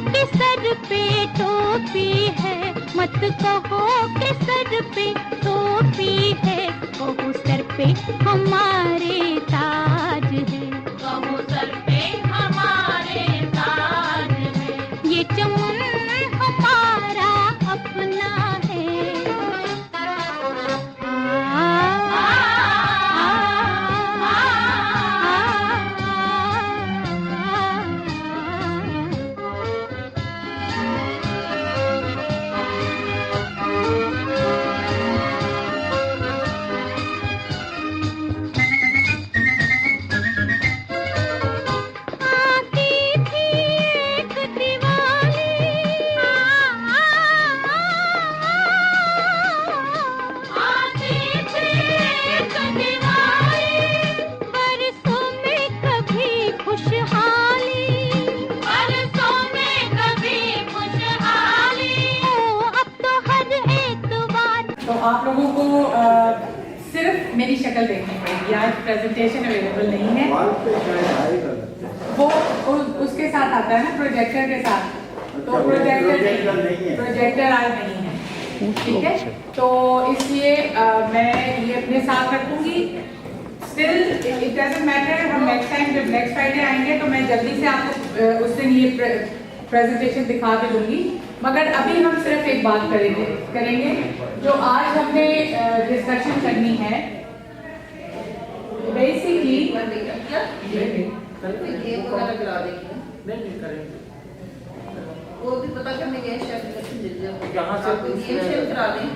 कि सर पे टोपी है, मत कहो कि सर पे टोपी है, कहो सर पे हमारे ताज है, कहो सर पे हमारे ताज है, ये चमन हमारा अपना है। तो आप लोगों को सिर्फ मेरी शक्ल देखनी पड़ेगी, आज प्रेजेंटेशन अवेलेबल नहीं है। वो उसके साथ आता है ना, प्रोजेक्टर के साथ, तो प्रोजेक्टर आज नहीं है, ठीक है। तो इसलिए मैं ये अपने साथ रखूंगी। स्टिल इट डजंट मैटर, हम नेक्स्ट टाइम जब नेक्स्ट फ्राइडे आएंगे तो मैं जल्दी से आपको उस दिन ये प्रेजेंटेशन दिखा के दूंगी। मगर अभी हम सिर्फ एक बात करेंगे जो आज हमने डिस्कशन करनी है। बेसिकली वो भी पता करने गए शायद यहाँ से करा दें।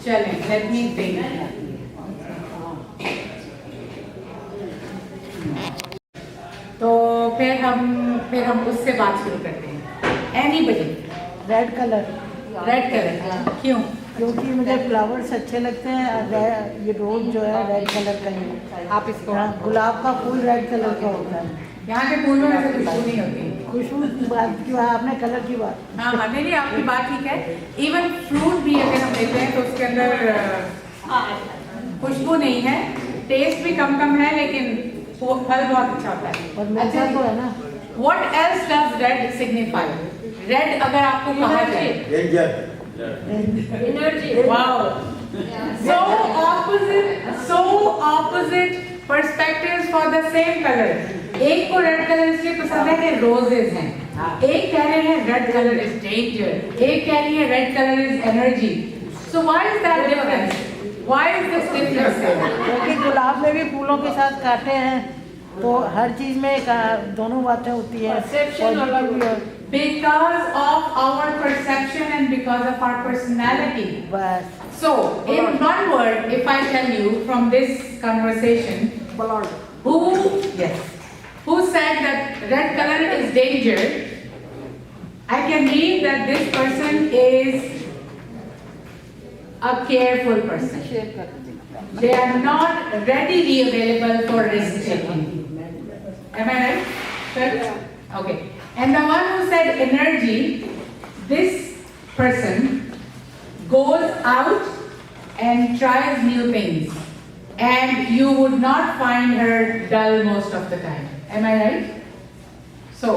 चलें, लेट मी थिंक। तो फिर हम उससे बात शुरू करते हैं। एनीबडी? रेड कलर क्यों? क्योंकि मुझे फ्लावर्स अच्छे लगते हैं। ये रोज जो है रेड कलर का ही। आप इसको, गुलाब का फूल रेड कलर का होता है। यहाँ के फूलों में से खुशबू नहीं होती। खुशबू की बात क्यों है आपने, कलर की बात? हाँ, नहीं, आपकी बात ठीक है। इवन फ्रूट भी अगर हम लेते हैं तो उसके अंदर खुशबू नहीं है, टेस्ट भी कम है, लेकिन वो फल बहुत अच्छा होता है। और मीठा तो है ना। What else does red signify? Red अगर आपको कहा जाए, energy. wow, so opposite perspectives for the same color. एक को रेड कलर इसलिए पसंद है कि रोजेज हैं, एक कह रहे हैं रेड कलर इज डेंजर, एक कह रही है red colour is energy. So why is that difference? Why is this difference? क्योंकि गुलाब में भी फूलों के साथ कांटे हैं, तो हर चीज में दोनों बातें होती है। Because of our perception and because of our personality. बस। So, in one word, if I tell you from this conversation, who said that red color is danger, I can read that this person is a careful person. They are not readily available for risk taking. Am I right? Sir? Okay. And the one who said energy, this person goes out and tries new things, and you would not find her dull most of the time. Am I right? So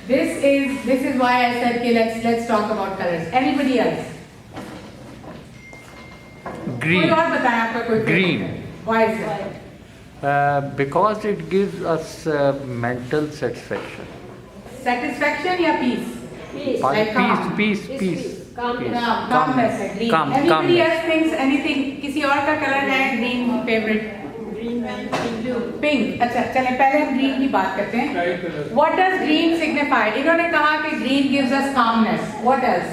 this is why I said, okay, let's talk about colors. Anybody else? Green. कोई और बताएं आपका कोई Green. Why is it? Because it gives us mental satisfaction. Satisfaction या peace? Like calm. Peace. Calmness है green. Calm, Anybody calmness. else thinks anything? किसी और का कलर है green favorite? Pink. अच्छा, चलें पहले हम green की बात करते हैं. What does green signify? इन्होंने कहा कि green gives us calmness. What else?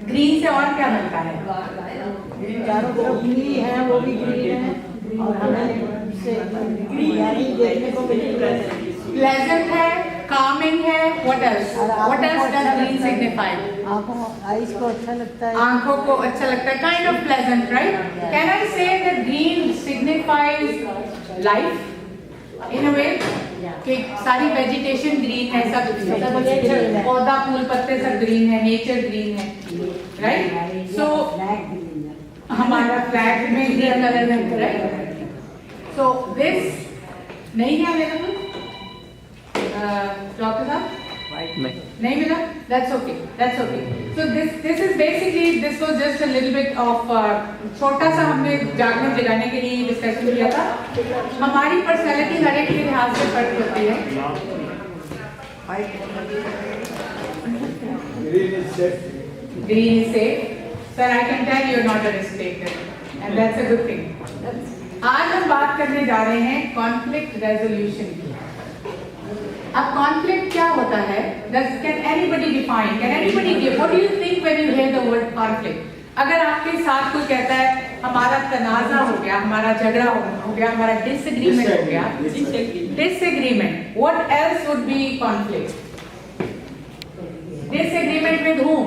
Green से और क्या मिलता है? चारों तरफ नीली है, वो भी ग्रीन है, और हमें से ग्रीन देखने को मिलेगा। Pleasant है, calming है. What else? What else does green signify? आंखों आइज को अच्छा लगता है, आंखों को अच्छा लगता है, kind of pleasant, right? Can I say that green signifies life in a way? कि सारी vegetation green है, सब nature, पौधा फूल पत्ते सब green है, nature green है, right? So हमारा flag में green color है, right? So this नहीं है अवेलेबल डॉक्टर साहब? नहीं मिला? That's okay. That's okay. So this is basically, this was just a little bit of छोटा सा हमने जागने जगाने के लिए डिस्कशन किया था। हमारी पर्सनैलिटी हर एक के लिहाज से फर्क होती है। Green is safe. Sir, I can tell you're not a risk taker, and that's a good thing. आज हम बात करने जा रहे हैं कॉन्फ्लिक्ट रेजोल्यूशन की। अब कॉन्फ्लिक्ट क्या होता है? Can anybody define? Can anybody give? What do you think when you hear the word conflict? अगर आपके साथ कोई कहता है हमारा तनाजा हो गया, हमारा झगड़ा हो गया, हमारा डिसएग्रीमेंट हो गया, disagreement, what else would be conflict? Disagreement with whom?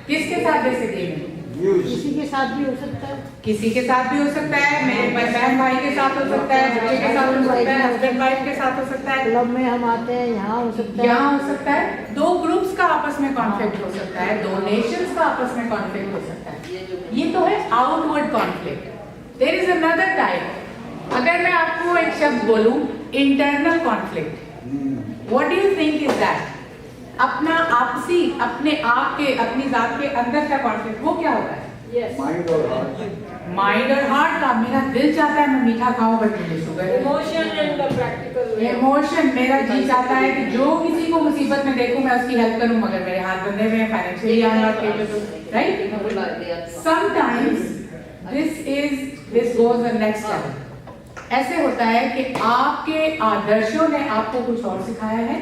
किसके साथ डिसएग्रीमेंट? किसी के साथ भी हो सकता है, किसी के साथ भी हो सकता है, मेरे बहन भाई के साथ हो सकता है, बच्चे के साथ हो सकता है, हस्बैंड वाइफ के साथ हो सकता है, क्लब में हम आते हैं, यहाँ हो सकता है, यहाँ हो सकता है, दो ग्रुप्स का आपस में कॉन्फ्लिक्ट हो सकता है, दो नेशंस का आपस में कॉन्फ्लिक्ट हो सकता है। ये तो है outward conflict. There is another type. अगर मैं आपको एक शब्द बोलूं internal conflict, what do you think is that? अपना आपसी, अपने आप के, अपनी जात के अंदर का कॉन्फ्लिक्ट, वो क्या होता है? माइंड और हार्ट। माइंड और हार्ट का। मेरा दिल चाहता है मैं मीठा खाऊं बट मुझे शुगर है। Emotion and the practical emotion, मेरा जी चाहता है कि जो किसी को मुसीबत में देखूं मैं उसकी हेल्प करूं, मगर मेरे हाथ बंधे हुए हैं, financially I am not capable, right? Sometimes this goes the next level. ऐसे होता है कि आपके आदर्शों ने आपको कुछ और सिखाया है,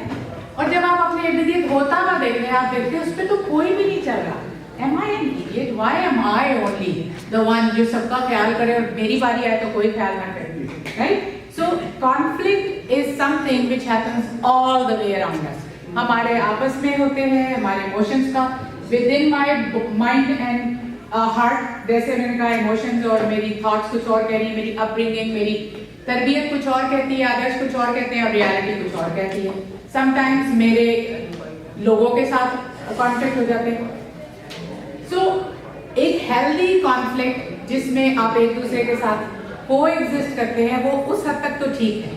और जब आप अपने इर्द गिर्द होता हुआ देख रहे हैं, आप देखते हैं उस पर तो कोई भी नहीं चल रहा। Am I an idiot? Why am I only the one जो सबका ख्याल करे और मेरी बारी आए तो कोई ख्याल ना करे, right? So conflict is something which happens all the way around us. हमारे आपस में होते हैं, हमारे emotions का within my mind and heart, जैसे मैंने कहा emotions और मेरी thoughts कुछ और कह रही है, मेरी upbringing, मेरी तरबियत कुछ और कहती है, आदर्श कुछ और कहते हैं और reality कुछ और कहती है। Sometimes मेरे लोगों के साथ conflict हो जाते हैं। So, एक हेल्दी कॉन्फ्लिक्ट जिसमें आप एक दूसरे के साथ कोएग्जिस्ट करते हैं, वो उस हद तक तो ठीक है,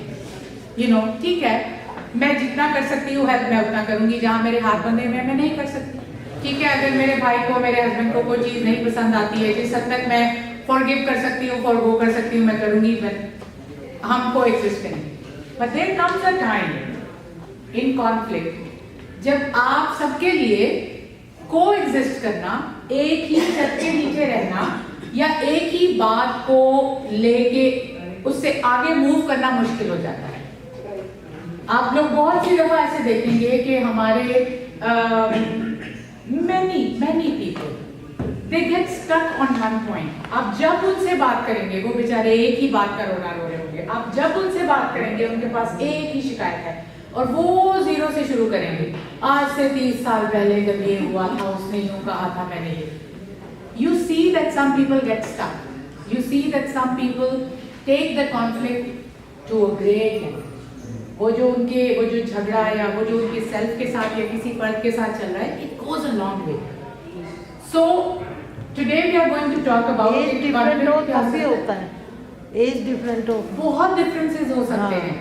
you know, ठीक है, मैं जितना कर सकती हूँ हेल्प मैं उतना करूंगी, जहाँ मेरे हाथ बंधे हुए मैं नहीं कर सकती, ठीक है। अगर मेरे भाई को, मेरे हस्बैंड को कोई चीज़ नहीं पसंद आती है, जिस हद तक मैं फॉरगिव कर सकती हूँ, फॉरगो कर सकती हूँ, मैं करूंगी, हम कोएग्जिस्ट करेंगे। But there comes a time in conflict जब आप सबके लिए कोएग्जिस्ट करना, एक ही छत के नीचे रहना या एक ही बात को लेके उससे आगे मूव करना मुश्किल हो जाता है। आप लोग बहुत सी दफा ऐसे देखेंगे कि हमारे many people they get stuck on one point। आप जब उनसे बात करेंगे, वो बेचारे एक ही बात का रोना रो रहे होंगे, आप जब उनसे बात करेंगे उनके पास एक ही शिकायत है और वो जीरो से शुरू करेंगे। आज से 30 साल पहले जब ये हुआ था, उसने यूं कहा था, मैंने ये। You see that some people get stuck. You see that some people take the conflict to a great level. वो जो झगड़ा या वो जो उनके सेल्फ के साथ या किसी पर्द के साथ चल रहा है, it goes a long way. So today we are going to talk about as different हो काफी होता है, एज डिफरेंट हो, बहुत डिफरेंसेस हो सकते हैं।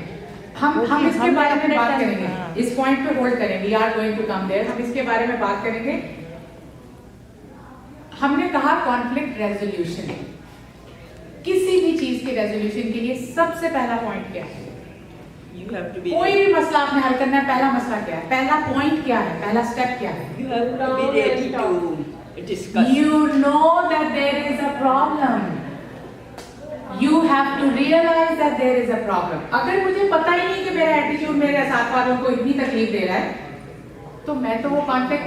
हम इसके बारे में बात करेंगे, इस पॉइंट पे होल्ड करें, we are going to come there, हम इसके बारे में बात करेंगे। हमने कहा कॉन्फ्लिक्ट रेजोल्यूशन, किसी भी चीज के रेजोल्यूशन के लिए सबसे पहला पॉइंट क्या है? कोई भी मसला आपने हल करना है, पहला मसला क्या है, पहला पॉइंट क्या है, पहला स्टेप क्या है? You know that there is a problem. You have to realize that there is a problem. अगर मुझे पता ही नहीं कि मेरा एटीट्यूड मेरे साथ वालों को इतनी तकलीफ दे रहा है, तो मैं तो वो कॉन्फ्लिक्ट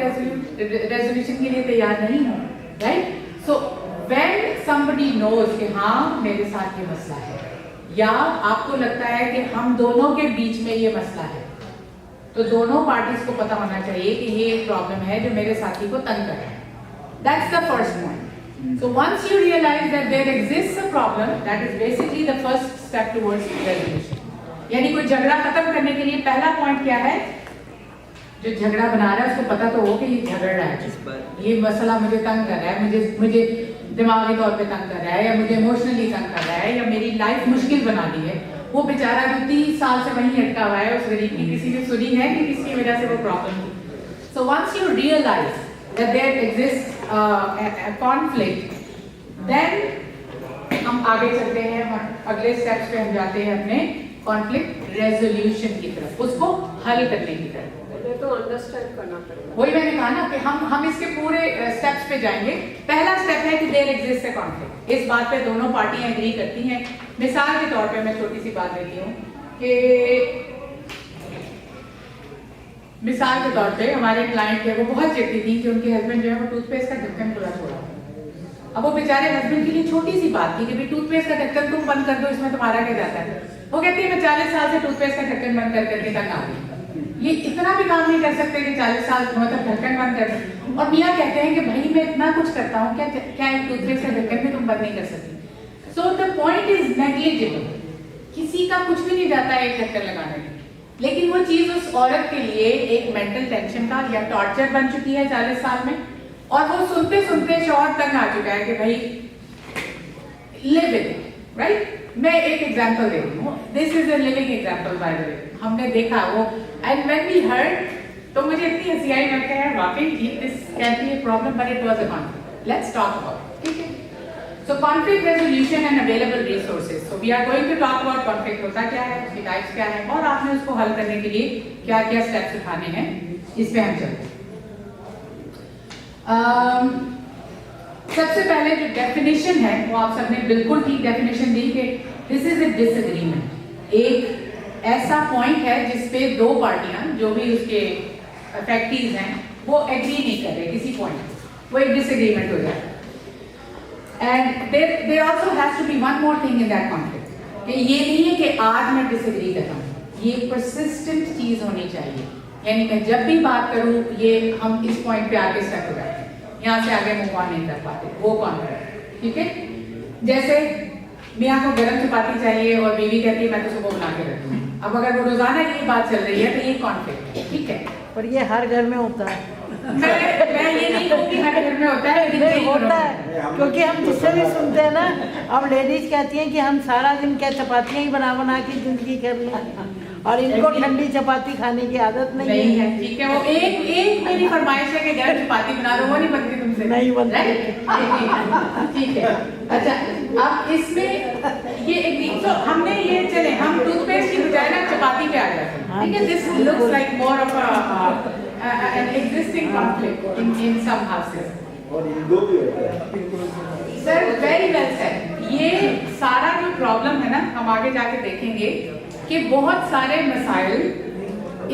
रेजोल्यूशन के लिए तैयार नहीं हूँ, right? So when somebody knows कि हाँ मेरे साथ ये मसला है, या आपको लगता है कि हम दोनों के बीच में ये मसला है, तो दोनों पार्टीज को पता होना चाहिए कि ये एक प्रॉब्लम है जो मेरे साथी को तंग कर रहा है। That's the first point. So once you realize that there exists a problem, that is basically the first step towards resolution. यानी कोई झगड़ा खत्म करने के लिए पहला पॉइंट क्या है? जो झगड़ा बना रहा है उसको पता तो हो कि ये झगड़ रहा है, ये मसला मुझे तंग कर रहा है, मुझे दिमागी तौर पे तंग कर रहा है या मुझे इमोशनली तंग कर रहा है या मेरी लाइफ मुश्किल बना दी है, वो बेचारा जो 30 साल से वहीं अटका हुआ है, उस गरीब की किसी ने सुनी है कि किसकी वजह से वो प्रॉब्लम थी। So once you realise that there exist a conflict, then हम आगे चलते हैं, हम अगले स्टेप्स पे हम जाते हैं अपने कॉन्फ्लिक्ट रेजोल्यूशन की तरफ, उसको हल करने की तरफ। तो अंडरस्टैंड करना पड़ेगा। वही मैंने कहा ना कि हम इसके पूरे स्टेप्स पे जाएंगे। पहला स्टेप है कि देयर एग्जिस्ट अ कॉन्फ्लिक्ट। इस बात पे दोनों पार्टियां एग्री करती हैं। मिसाल के तौर पे मैं छोटी सी बात देती हूँ कि मिसाल के तौर पे हमारे क्लाइंट थे, वो बहुत चिढ़ती थी कि उनके हस्बैंड जो है वो टूथपेस्ट का ढक्कन खुला छोड़ा। अब वो बेचारे हस्बैंड के लिए छोटी सी बात थी कि भाई टूथपेस्ट का ढक्कन तुम बंद कर दो, इसमें तुम्हारा क्या जाता है। वो कहती है मैं 40 साल से टूथपेस्ट का ढक्कन बंद कर करके तक आ गई, ये इतना भी काम नहीं कर सकते कि 40 साल मतलब ढक्कन बंद कर दें। और मियाँ कहते हैं कि भाई मैं इतना कुछ करता हूँ, क्या एक टूथपेस्ट का ढक्कन भी तुम बंद नहीं कर सकती। So the point is negligible, किसी का कुछ भी नहीं जाता है एक ढक्कन लगाने में, लेकिन वो चीज उस औरत के लिए एक मेंटल टेंशन का या टॉर्चर बन चुकी है 40 साल में, और वो सुनते सुनते शौहर तक आ चुका है कि भाई लिव इट, राइट। मैं एक एग्जांपल दे रही हूँ, this is a living example by the way. हमने देखा वो, एंड व्हेन वी हर्ड, तो मुझे इतनी हंसी आई, मैं कहा वाकई this can be a problem but it was a conflict, let's talk about, ठीक है। So conflict resolution and available resources. So we are going to talk about conflict होता क्या है, उसकी टाइप्स क्या है, और आपने उसको हल करने के लिए क्या क्या स्टेप्स उठाने हैं, इस पे हम चलते हैं। सबसे पहले जो डेफिनेशन है वो आप सबने बिल्कुल ठीक डेफिनेशन दी कि दिस इज अ डिसएग्रीमेंट। एक ऐसा पॉइंट है जिसपे दो पार्टियां जो भी उसके अफेक्टीज हैं वो एग्री नहीं कर रहे किसी पॉइंट, वो एक डिसएग्रीमेंट हो जाता है। And there also has to be one more thing in that conflict, कि ये नहीं है कि आज मैं डिसएग्री कर रहा हूँ, ये परसिस्टेंट चीज होनी चाहिए। यानी मैं जब भी बात करूं, ये हम इस पॉइंट पे आगे स्टक हो जाते हैं, यहाँ से आगे मूव ऑन नहीं कर पाते, वो कॉन्फ्लिक्ट, ठीक है। जैसे मियाँ को गरम चपाती चाहिए और बीवी कहती है मैं तो सुबह बना के रखती हूँ। अब अगर वो रोजाना ये बात चल रही है तो ये कॉन्फ्लिक्ट है, ठीक है। पर ये हर घर में होता है। मैं ये नहीं कहूँगी हर घर में होता है, लेकिन नहीं होता है, क्योंकि हम जिससे भी सुनते हैं ना, अब लेडीज कहती हैं कि हम सारा दिन क्या चपातियाँ ही बना बना के जिंदगी कर लें, और इनको ठंडी चपाती खाने की आदत नहीं है। ठीक है, वो एक मेरी फरमाइश है कि गरम चपाती बना दो, वो नहीं बनती तुमसे, नहीं बनती, ठीक है। अच्छा, अब इसमें ये एक तो हमने ये चले हम टूथपेस्ट की बजाय ना चपाती पे आ जाते हैं, ठीक है। This looks like more of an existing conflict in some houses. और इंदो भी होता है। Sir very well said. ये सारा जो प्रॉब्लम है ना, हम आगे जाके देखेंगे कि बहुत सारे मसाइल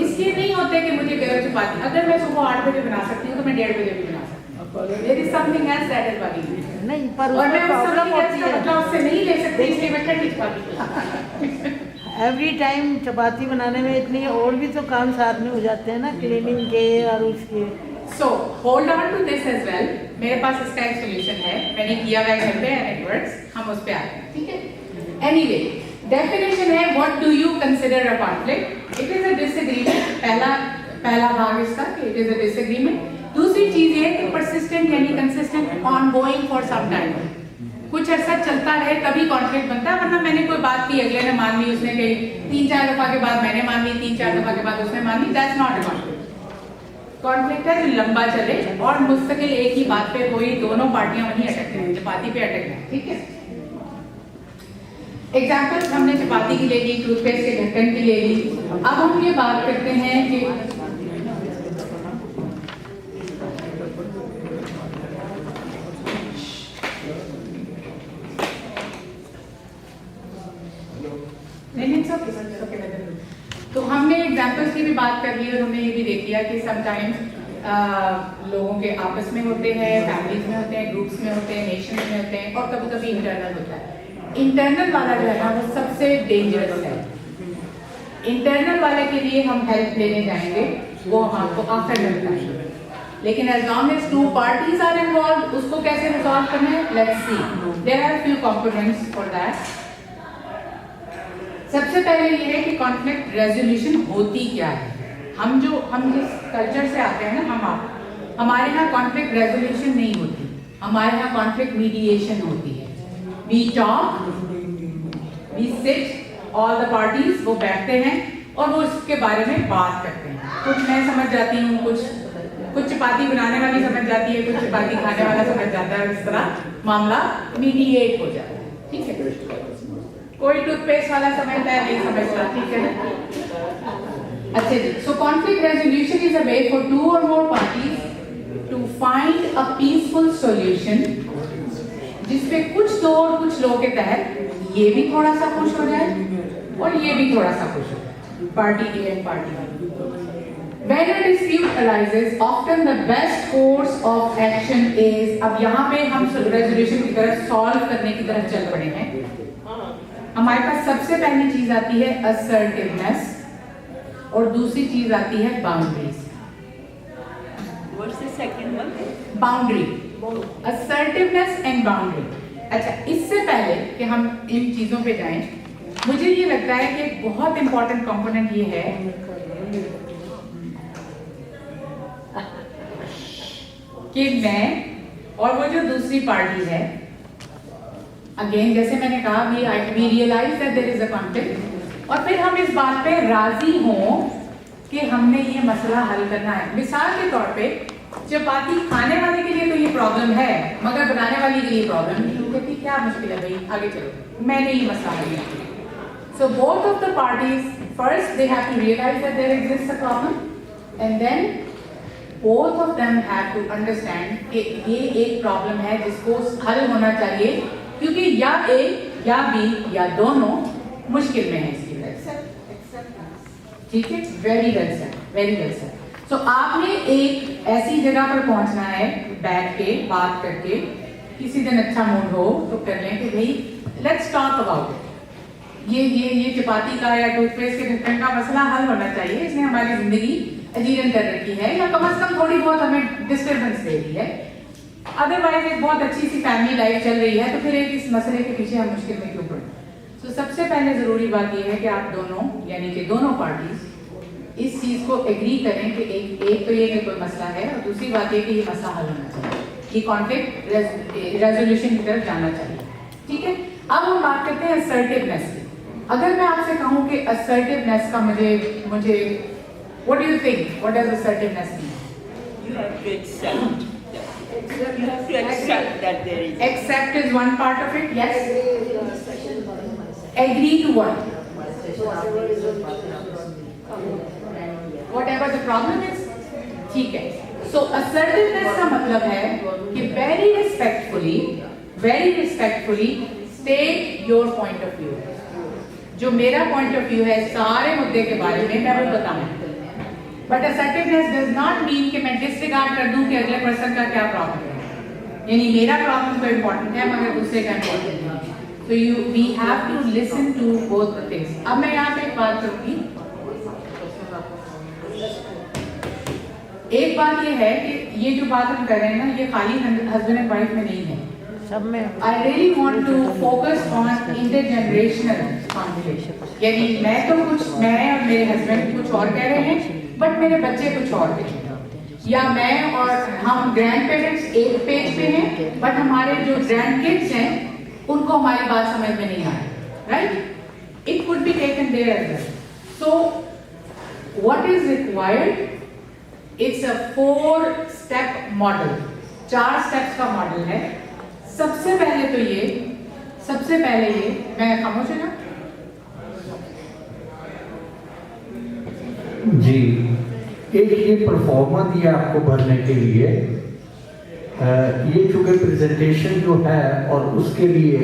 इसलिए नहीं होते कि मुझे गरम चपाती, अगर मैं सुबह 8 बजे बना सकती हूँ तो मैं 1:30 बजे भी बना सकती हूँ। There is something else that is bugging me. नहीं, पर और मैं उस प्रॉब्लम something else होती का है, मतलब उससे नहीं ले सकती, इसलिए मैं ठंडी चपाती एवरी टाइम चपाती बनाने में इतनी और भी तो काम साथ में हो जाते हैं ना, क्लीनिंग के और उसके। So hold on to this as well. मेरे पास इसका एक सोल्यूशन है, मैंने किया हुआ है घर पे and it works. हम उस पे आते हैं, ठीक है। Anyway, definition है what do you consider a conflict? It is a disagreement. पहला भाग इसका कि it is a disagreement. दूसरी चीज ये कि persistent यानी consistent, ongoing for some time. कुछ अर्सा चलता रहे तभी कॉन्फ्लिक्ट बनता है, वरना मैंने कोई बात की, अगले ने मान ली, उसने कही 3-4 दफा के बाद मैंने मान ली, 3-4 दफा के बाद उसने मान ली, that's not a conflict. Conflict है जो लंबा चले और मुस्तकिल एक ही बात पे कोई दोनों पार्टियां वहीं अटक रही, चपाती पे अटक रही, ठीक है। एग्जाम्पल हमने चपाती की ले ली, टूथपेस्ट के ढक्कन की ले ली। अब हम ये बात करते हैं कि तो हमने एग्जाम्पल्स की भी बात कर ली और हमने ये भी देख लिया कि समटाइम्स लोगों के आपस में होते हैं, फैमिलीज में होते हैं, ग्रुप्स में होते हैं, नेशन में होते हैं, और कभी कभी इंटरनल होता है। इंटरनल वाला जो है ना वो सबसे डेंजरस है। इंटरनल वाले के लिए हम हेल्प लेने जाएंगे, वो हमको आखिर में बताएंगे, लेकिन as long as 2 parties are involve, उसको कैसे रिजॉल्व करना है, let's see. There are few components for that. सबसे पहले ये है कि कॉन्फ्लिक्ट रेजोल्यूशन होती क्या है। हम जिस कल्चर से आते हैं ना, हमारे यहाँ कॉन्फ्लिक्ट रेजोल्यूशन नहीं होती, हमारे यहाँ कॉन्फ्लिक्ट मीडिएशन होती है। We talk, we sit, all the parties वो बैठते हैं और वो इसके बारे में बात करते हैं। कुछ मैं समझ जाती हूँ, कुछ चपाती बनाने वाली समझ जाती है, कुछ चपाती खाने वाला समझ जाता है, इस तरह मामला मीडिएट हो जाता है। ठीक है, कोई टूथपेस्ट वाला समझता है, नहीं समझता, ठीक है ना। अच्छा जी, so conflict resolution is a way for 2 or more parties to find a peaceful solution, जिसपे कुछ दो और कुछ लो के तहत ये भी थोड़ा सा खुश हो जाए और ये भी थोड़ा सा खुश हो जाए, party A and party B. When a dispute arises, often the best course of action is, अब यहाँ पे हम रेजोल्यूशन की तरफ, सॉल्व करने की तरफ चल पड़े हैं। हमारे पास सबसे पहली चीज आती है assertiveness और दूसरी चीज आती है boundaries। What's the second one? Boundary, assertiveness and boundary। अच्छा, इससे पहले कि हम इन चीजों पे जाएं, मुझे ये लगता है कि एक बहुत इंपॉर्टेंट कंपोनेंट ये है कि मैं और वो जो दूसरी पार्टी है, अगेन जैसे मैंने कहा, we realise that there is a conflict, और फिर हम इस बात पे राजी हों कि हमने ये मसला हल करना है। मिसाल के तौर पे चपाती खाने वाले के लिए तो ये प्रॉब्लम है, मगर बनाने वाले के लिए प्रॉब्लम नहीं, क्योंकि क्या मुश्किल है भाई, आगे चलो, मैंने ये मसला हल किया। So both of the parties first they have to realise that there exists a problem and then both of them have to understand कि ये एक प्रॉब्लम है जिसको हल होना चाहिए, क्योंकि या ए या बी या दोनों मुश्किल में है इसकी वजह से। ठीक है, very well sir, very well sir. So आपने एक ऐसी जगह पर पहुंचना है, बैठ के बात करके, किसी दिन अच्छा मूड हो तो कर लें कि भाई लेट्स टॉक अबाउट इट, ये चपाती का या टूथपेस्ट के ढक्कन का मसला हल होना चाहिए, इसने हमारी जिंदगी अजीरन कर रखी है या कम से कम थोड़ी बहुत हमें डिस्टर्बेंस दे रही है। अदरवाइज एक बहुत अच्छी सी फैमिली लाइफ चल रही है, तो फिर एक इस मसले के पीछे हम मुश्किल में क्यों पड़े। तो सबसे पहले जरूरी बात यह है कि आप दोनों, यानी कि दोनों पार्टीज इस चीज को एग्री करें कि एक तो ये कि कोई मसला है, और दूसरी बात ये कि ये मसला हल होना चाहिए, ये कॉन्फ्लिक्ट रेजोल्यूशन की तरफ जाना चाहिए। ठीक है, अब हम बात करते हैं असर्टिवनेस की। अगर मैं आपसे कहूँ कि असर्टिवनेस का मुझे what do you think? What does assertiveness mean? You have to accept. You have to accept that there is. Accept is one part of it, yes. Agree to what? Whatever the problem is. ठीक है. So assertiveness का मतलब है कि very respectfully state your point of view. जो मेरा point of view है सारे मुद्दे के बारे में मैं वो बताऊँ। But assertiveness does not mean कि मैं डिसरिगार्ड कर दूं कि अगले पर्सन का क्या प्रॉब्लम है, यानी मेरा प्रॉब्लम तो इम्पोर्टेंट है मगर दूसरे का इम्पोर्टेंट नहीं। तो we have to listen to both the things. अब मैं यहाँ पे एक बात करूंगी, एक बात ये है कि ये जो बात हम कर रहे हैं ना, ये खाली हस्बैंड एंड वाइफ में नहीं है, सब में। I really want to focus on intergenerational conflict, यानी मैं और मेरे हस्बैंड कुछ और कह रहे हैं बट मेरे बच्चे कुछ और कह रहे हैं, या मैं और हम ग्रैंड पेरेंट्स एक पेज पे हैं बट हमारे जो ग्रैंड किड्स हैं उनको हमारी बात समझ में नहीं आ रही, right? It could be taken there as well. So what is required? It's a 4 step model, 4 steps का मॉडल है। सबसे पहले ये मैं खामोश हूं ना जी, एक ये परफॉर्मा दिया आपको भरने के लिए, ये चूंकि प्रेजेंटेशन जो है और उसके लिए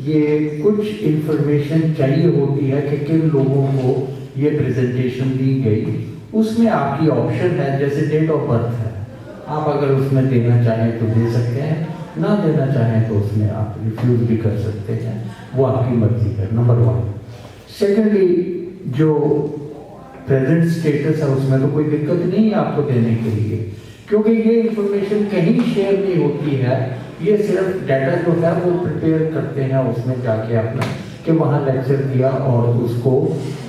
ये कुछ इंफॉर्मेशन चाहिए होती है कि किन लोगों को ये प्रेजेंटेशन दी गई, उसमें आपकी ऑप्शन है, जैसे डेट ऑफ बर्थ है, आप अगर उसमें देना चाहें तो दे सकते हैं, ना देना चाहें तो उसमें आप रिफ्यूज भी कर सकते हैं, वो आपकी मर्जी है, नंबर 1। सेकेंडली, जो प्रेजेंट स्टेटस है उसमें तो कोई दिक्कत नहीं है आपको देने के लिए, क्योंकि ये इंफॉर्मेशन कहीं शेयर नहीं होती है, ये सिर्फ डाटा जो है वो प्रिपेयर करते हैं उसमें जाके अपना कि वहाँ लेक्चर दिया और उसको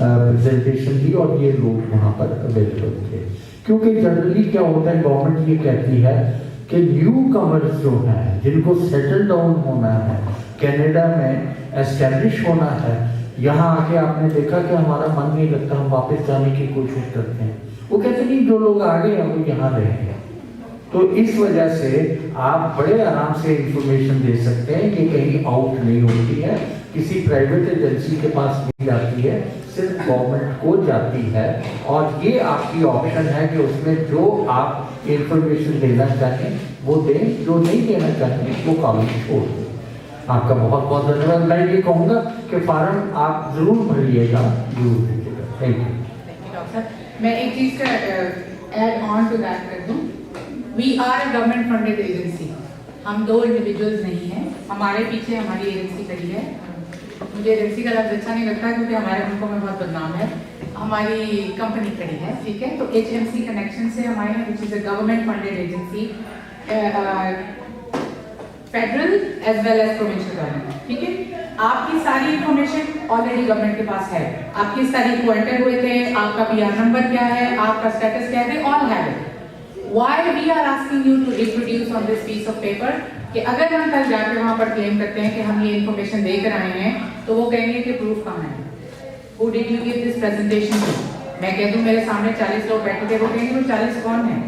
प्रेजेंटेशन दी और ये लोग वहाँ पर अवेलेबल थे। क्योंकि जनरली क्या होता है, गवर्नमेंट ये कहती है कि न्यू कमर्स जो हैं जिनको सेटल डाउन होना है, कनाडा में एस्टेब्लिश होना है, यहाँ आके आपने देखा कि हमारा मन नहीं लगता, हम वापस जाने की कोशिश करते हैं। वो कहते नहीं, जो लोग आ गए हैं वो यहाँ रहेंगे। तो इस वजह से आप बड़े आराम से इंफॉर्मेशन दे सकते हैं कि कहीं आउट नहीं होती है, किसी प्राइवेट एजेंसी के पास नहीं जाती है, सिर्फ गवर्नमेंट को जाती है। और ये आपकी ऑप्शन है कि उसमें जो आप इंफॉर्मेशन देना चाहें वो दें, जो नहीं देना चाहें वो कॉलेज छोड़ दें। आपका बहुत बहुत धन्यवाद। मैं ये कहूँगा कि फार्म आप जरूर भरिएगा, जरूर भेजिएगा। Thank you doctor. मैं एक चीज का ऐड ऑन टू दैट कर दूं। We are a government funded agency. हम दो इंडिविजुअल्स नहीं हैं, हमारे पीछे हमारी एजेंसी खड़ी है। मुझे एजेंसी का लफ्ज अच्छा नहीं लगता क्योंकि हमारे मुल्कों में बहुत बदनाम है। हमारी कंपनी खड़ी है, ठीक है। तो HMC कनेक्शन से हमारे यहाँ which is a government funded agency, federal as well as provincial government, ठीक है। आपकी सारी इंफॉर्मेशन ऑलरेडी गवर्नमेंट के पास है। आप किस तारीख को एंटर हुए थे, आपका PR नंबर क्या है, आपका स्टेटस क्या है, all have it. Why we are asking you to reproduce on this piece of paper कि अगर हम कल जाके वहाँ पर क्लेम करते हैं कि हम ये इन्फॉर्मेशन देकर आए हैं, तो वो कहेंगे कि प्रूफ कहाँ है, Who did you give this presentation to? मैं कह दूं मेरे सामने 40 लोग बैठे थे, वो कहेंगे वो 40 कौन है?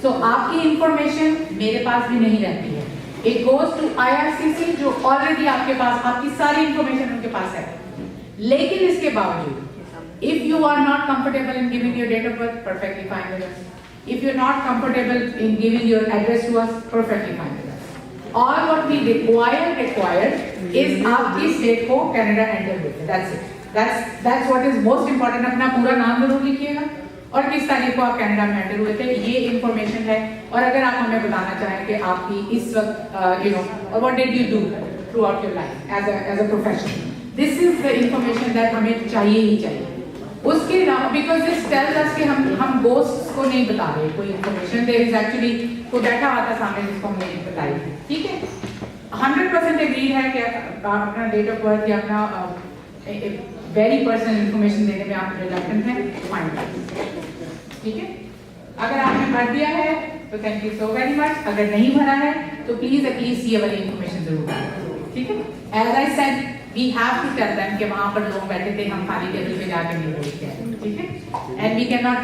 So आपकी इंफॉर्मेशन मेरे पास भी नहीं रहती है। It goes to IRCC जो ऑलरेडी आपके पास, आपकी सारी इंफॉर्मेशन उनके पास है। लेकिन इसके बावजूद if you are not comfortable in giving your date of birth, perfectly fine with us. If you're not comfortable in giving your address to us, perfectly fine with us. All what we require is आपकी state को Canada enter हुए थे, that's it. That's what is most important. अपना पूरा नाम जरूर लिखिएगा और किस तारीख को आप कनाडा में एंटर हुए थे, ये इंफॉर्मेशन है। और अगर आप हमें बताना चाहें कि आपकी इस वक्त what did you do throughout your life as a profession, this is the information that हमें चाहिए ही चाहिए। उसके अलावा बिकॉज दिस टेल्स अस कि हम गोस्ट्स को नहीं बता रहे कोई इन्फॉर्मेशन, देयर इज एक्चुअली कोई बैठा हुआ था सामने जिसको हमने नहीं बताई, ठीक है। 100% एग्रीड है कि अपना डेट ऑफ बर्थ या अपना वेरी पर्सनल इन्फॉर्मेशन देने में आप रिलक्टेंट हैं, फाइन, ठीक है। अगर आपने भर दिया है तो thank you so very much. अगर नहीं भरा है तो प्लीज एटलीस्ट ये वाली इन्फॉर्मेशन जरूर दें, ठीक है। As I said we have to tell them कि वहाँ पर लोग बैठे थे, हम खाली टेबल पे जाके नहीं बैठे हैं, ठीक है। and we cannot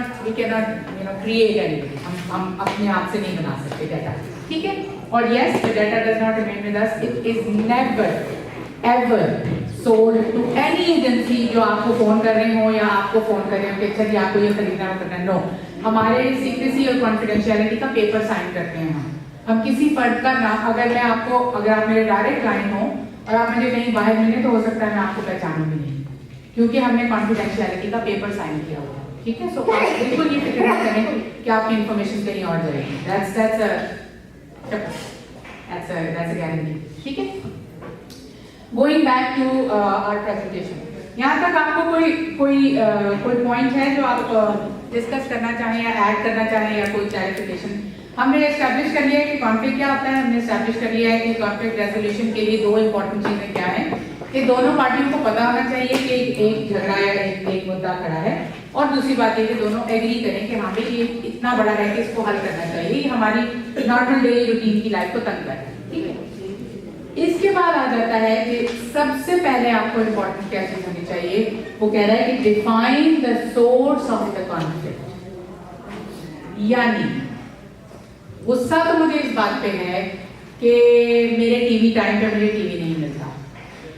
create anything, हम अपने आप से नहीं बना सकते डाटा, ठीक है। और yes, the data does not remain with us, it is never ever sold to any agency जो आपको फोन कर रहे हो या आपको फोन कर रहे हो कि अच्छा जी आपको ये खरीदना है करना, नो। हमारे सीक्रेसी और कॉन्फिडेंशियलिटी का पेपर साइन करते हैं हम किसी फर्द का नाम, अगर आप मेरे डायरेक्ट क्लाइंट हो और आप मुझे कहीं बाहर मिले तो हो सकता है मैं आपको पहचानूंगी नहीं, क्योंकि हमने कॉन्फिडेंशियलिटी का पेपर साइन किया हुआ है, ठीक है। सो आप बिल्कुल ये फिक्र मत करें कि आपकी इन्फॉर्मेशन कहीं और जाएगी, that's a guarantee, ठीक है। Going back to our presentation, यहाँ तक आपको कोई पॉइंट है जो आप डिस्कस करना चाहें या ऐड करना चाहें या कोई क्लैरिफिकेशन? हमने एस्टैब्लिश कर लिया है कि कॉन्फ्लिक्ट क्या होता है, हमने एस्टैब्लिश कर लिया है कि कॉन्फ्लिक्ट रेजोल्यूशन के लिए दो इंपॉर्टेंट चीजें क्या हैं कि दोनों पार्टियों को पता होना चाहिए कि एक झगड़ा या एक मुद्दा खड़ा है, और दूसरी बात ये कि दोनों एग्री करें कि हाँ भाई ये इतना बड़ा है कि इसको हल करना चाहिए, ये हमारी नॉर्मल डेली रूटीन की लाइफ को तंग कर रहा है, ठीक है। इसके बाद आ जाता है कि सबसे पहले आपको इम्पोर्टेंट क्या चीज होनी चाहिए, वो कह रहा है कि define the source of the conflict. यानी गुस्सा तो मुझे इस बात पे है कि मेरे टीवी टाइम पे मुझे टीवी नहीं मिलता,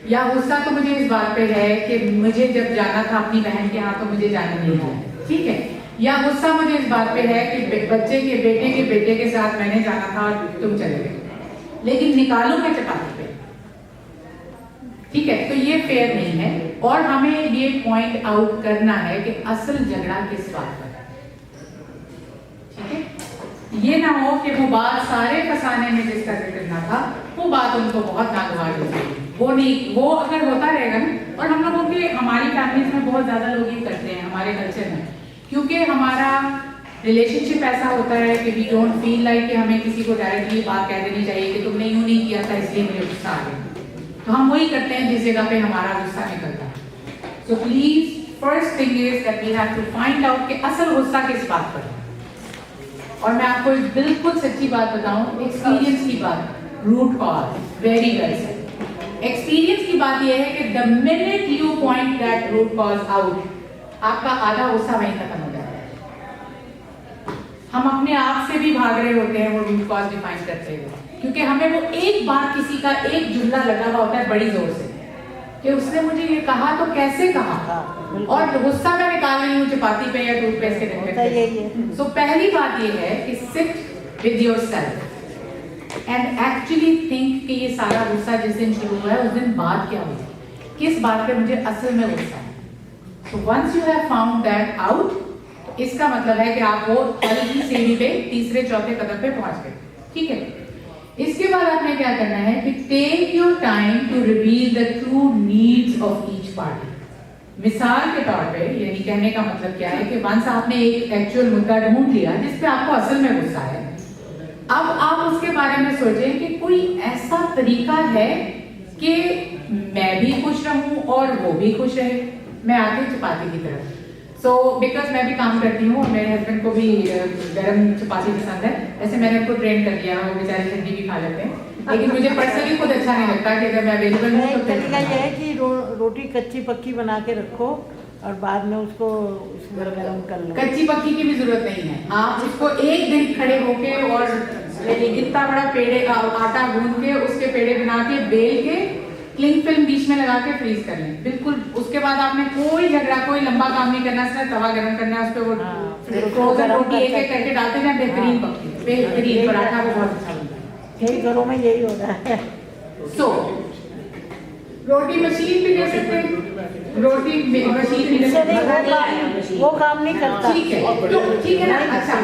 या गुस्सा तो मुझे इस बात पे है कि मुझे जब जाना था अपनी बहन के यहाँ तो मुझे जाने नहीं दिया, ठीक है। या गुस्सा मुझे इस बात पे है कि बच्चे के बेटे के साथ मैंने जाना था और तुम चले गए, लेकिन निकालू मैं चपाती पे, ठीक है। तो ये फेयर नहीं है और हमें ये पॉइंट आउट करना है कि असल झगड़ा किस बात पर है, ठीक है। ये ना हो कि वो बात सारे फसाने में जिसका जिक्र ना था वो बात उनको बहुत नागवार होगी, वो नहीं, वो अगर होता रहेगा ना, और हम लोगों के हमारी फैमिलीज में बहुत ज्यादा लोग ये करते हैं हमारे कल्चर में, क्योंकि हमारा रिलेशनशिप ऐसा होता है कि वी डोंट फील लाइक कि हमें किसी को डायरेक्टली बात कह देनी चाहिए कि तुमने यूं नहीं किया था इसलिए मुझे गुस्सा आ गया, तो हम वही करते हैं जिस जगह पे हमारा गुस्सा निकलता है। So please first thing is that we have to find out कि असल गुस्सा किस बात पर है, और मैं आपको एक बिल्कुल सच्ची बात बताऊं, एक्सपीरियंस की बात, root cause, very well said. Experience की बात यह है कि the minute you point that root cause out, आपका आधा गुस्सा वहीं खत्म हो जाता है। हम अपने आप से भी भाग रहे होते हैं वो रूट कॉज डिफाइन करते हुए, क्योंकि हमें वो एक बार किसी का एक जुमला लगा हुआ होता है बड़ी जोर से कि उसने मुझे ये कहा तो कैसे कहा, और गुस्सा मैं निकाल रही हूँ चपाती पे या टूथपेस्ट के डंडे। सो पहली बात ये है कि sit with yourself and actually think कि ये सारा गुस्सा जिस दिन शुरू हुआ है उस दिन बात क्या हुई, किस बात पे मुझे असल में गुस्सा है। So once you have found that out, इसका मतलब है कि आप वो हल्की सीढ़ी पे तीसरे चौथे कदम पे पहुंच गए, ठीक है। इसके बाद आपने क्या करना है कि take your time to reveal the true needs of each party. मिसाल के तौर पे, यानी कहने का मतलब क्या है कि वंस आपने एक एक्चुअल मुद्दा ढूंढ लिया जिस पे आपको असल में गुस्सा है, अब आप उसके बारे में सोचें कि कोई ऐसा तरीका है कि मैं भी खुश रहूं और वो भी खुश रहे। मैं आती हूँ चपाती की तरफ। सो बिकॉज मैं भी काम करती हूँ और मेरे हस्बैंड को भी गरम चपाती पसंद है। ऐसे मैंने उनको ट्रेन कर दिया, वो बेचारे ठंडी भी खा लेते हैं, लेकिन मुझे पर्सनली खुद अच्छा नहीं लगता कि अगर मैं अवेलेबल हूँ तो तरीका यह है कि रोटी कच्ची पक्की बना के रखो और बाद में उसको गरम कर लो। कच्ची पक्की की भी जरूरत नहीं है, आप उसको एक दिन खड़े होके और इतना बड़ा पेड़े आटा गूंद के उसके पेड़े बना के बेल के क्लिंग फिल्म बीच में लगा के फ्रीज कर लें, बिल्कुल। उसके बाद आपने कोई झगड़ा, कोई लंबा काम नहीं करना, सिर्फ तवा गर्म करना है, उस पर वो फ्रोजन रोटी एक एक करके डालते जाए, बेहतरीन पकती, बेहतरीन पराठा भी बहुत अच्छा बनता है। यही घरों में यही हो रहा है। सो रोटी मशीन भी ले सकते हैं, रोटी मशीन भी ले सकते हैं, वो काम नहीं करता। ठीक है, तो ठीक है ना। अच्छा,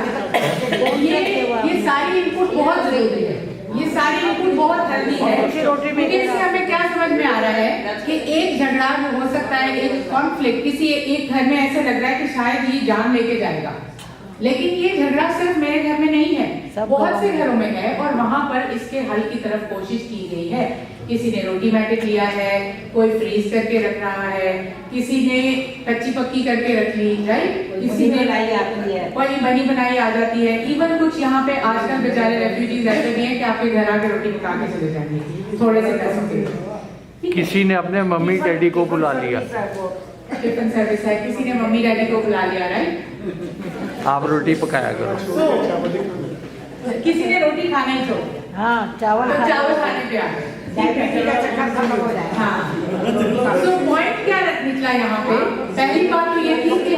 ये सारी इनपुट बहुत जरूरी है, ये सारी इनपुट बहुत हेल्दी है, क्योंकि इससे हमें क्या समझ में आ रहा है कि एक झगड़ा जो हो सकता है, एक कॉन्फ्लिक्ट किसी एक घर में ऐसे लग रहा है कि शायद ये जान लेके जाएगा, लेकिन ये झगड़ा सिर्फ मेरे घर में नहीं है, बहुत से घरों में है, और वहां पर इसके हल की तरफ कोशिश की गई है। किसी ने रोटी मैटिक लिया है, कोई फ्रीज करके रख रहा है, किसी ने कच्ची पक्की करके रख ली, राइट, किसी ने लाई आती है, कोई बनी बनाई आ जाती है। इवन कुछ यहाँ पे आजकल बेचारे रेफ्यूजीज ऐसे भी हैं कि आपके घर आके रोटी पका के चले जाएंगे थोड़े से पैसों के। किसी ने अपने मम्मी डैडी को बुला लिया, टिफिन सर्विस है, किसी ने मम्मी डैडी को बुला लिया, राइट, आप रोटी पकाया करो। किसी ने रोटी खाना ही छोड़ दिया, हाँ, चावल खाने पे आ गए। हाँ, तो पॉइंट क्या निकला यहाँ पे? पहली बात तो ये थी कि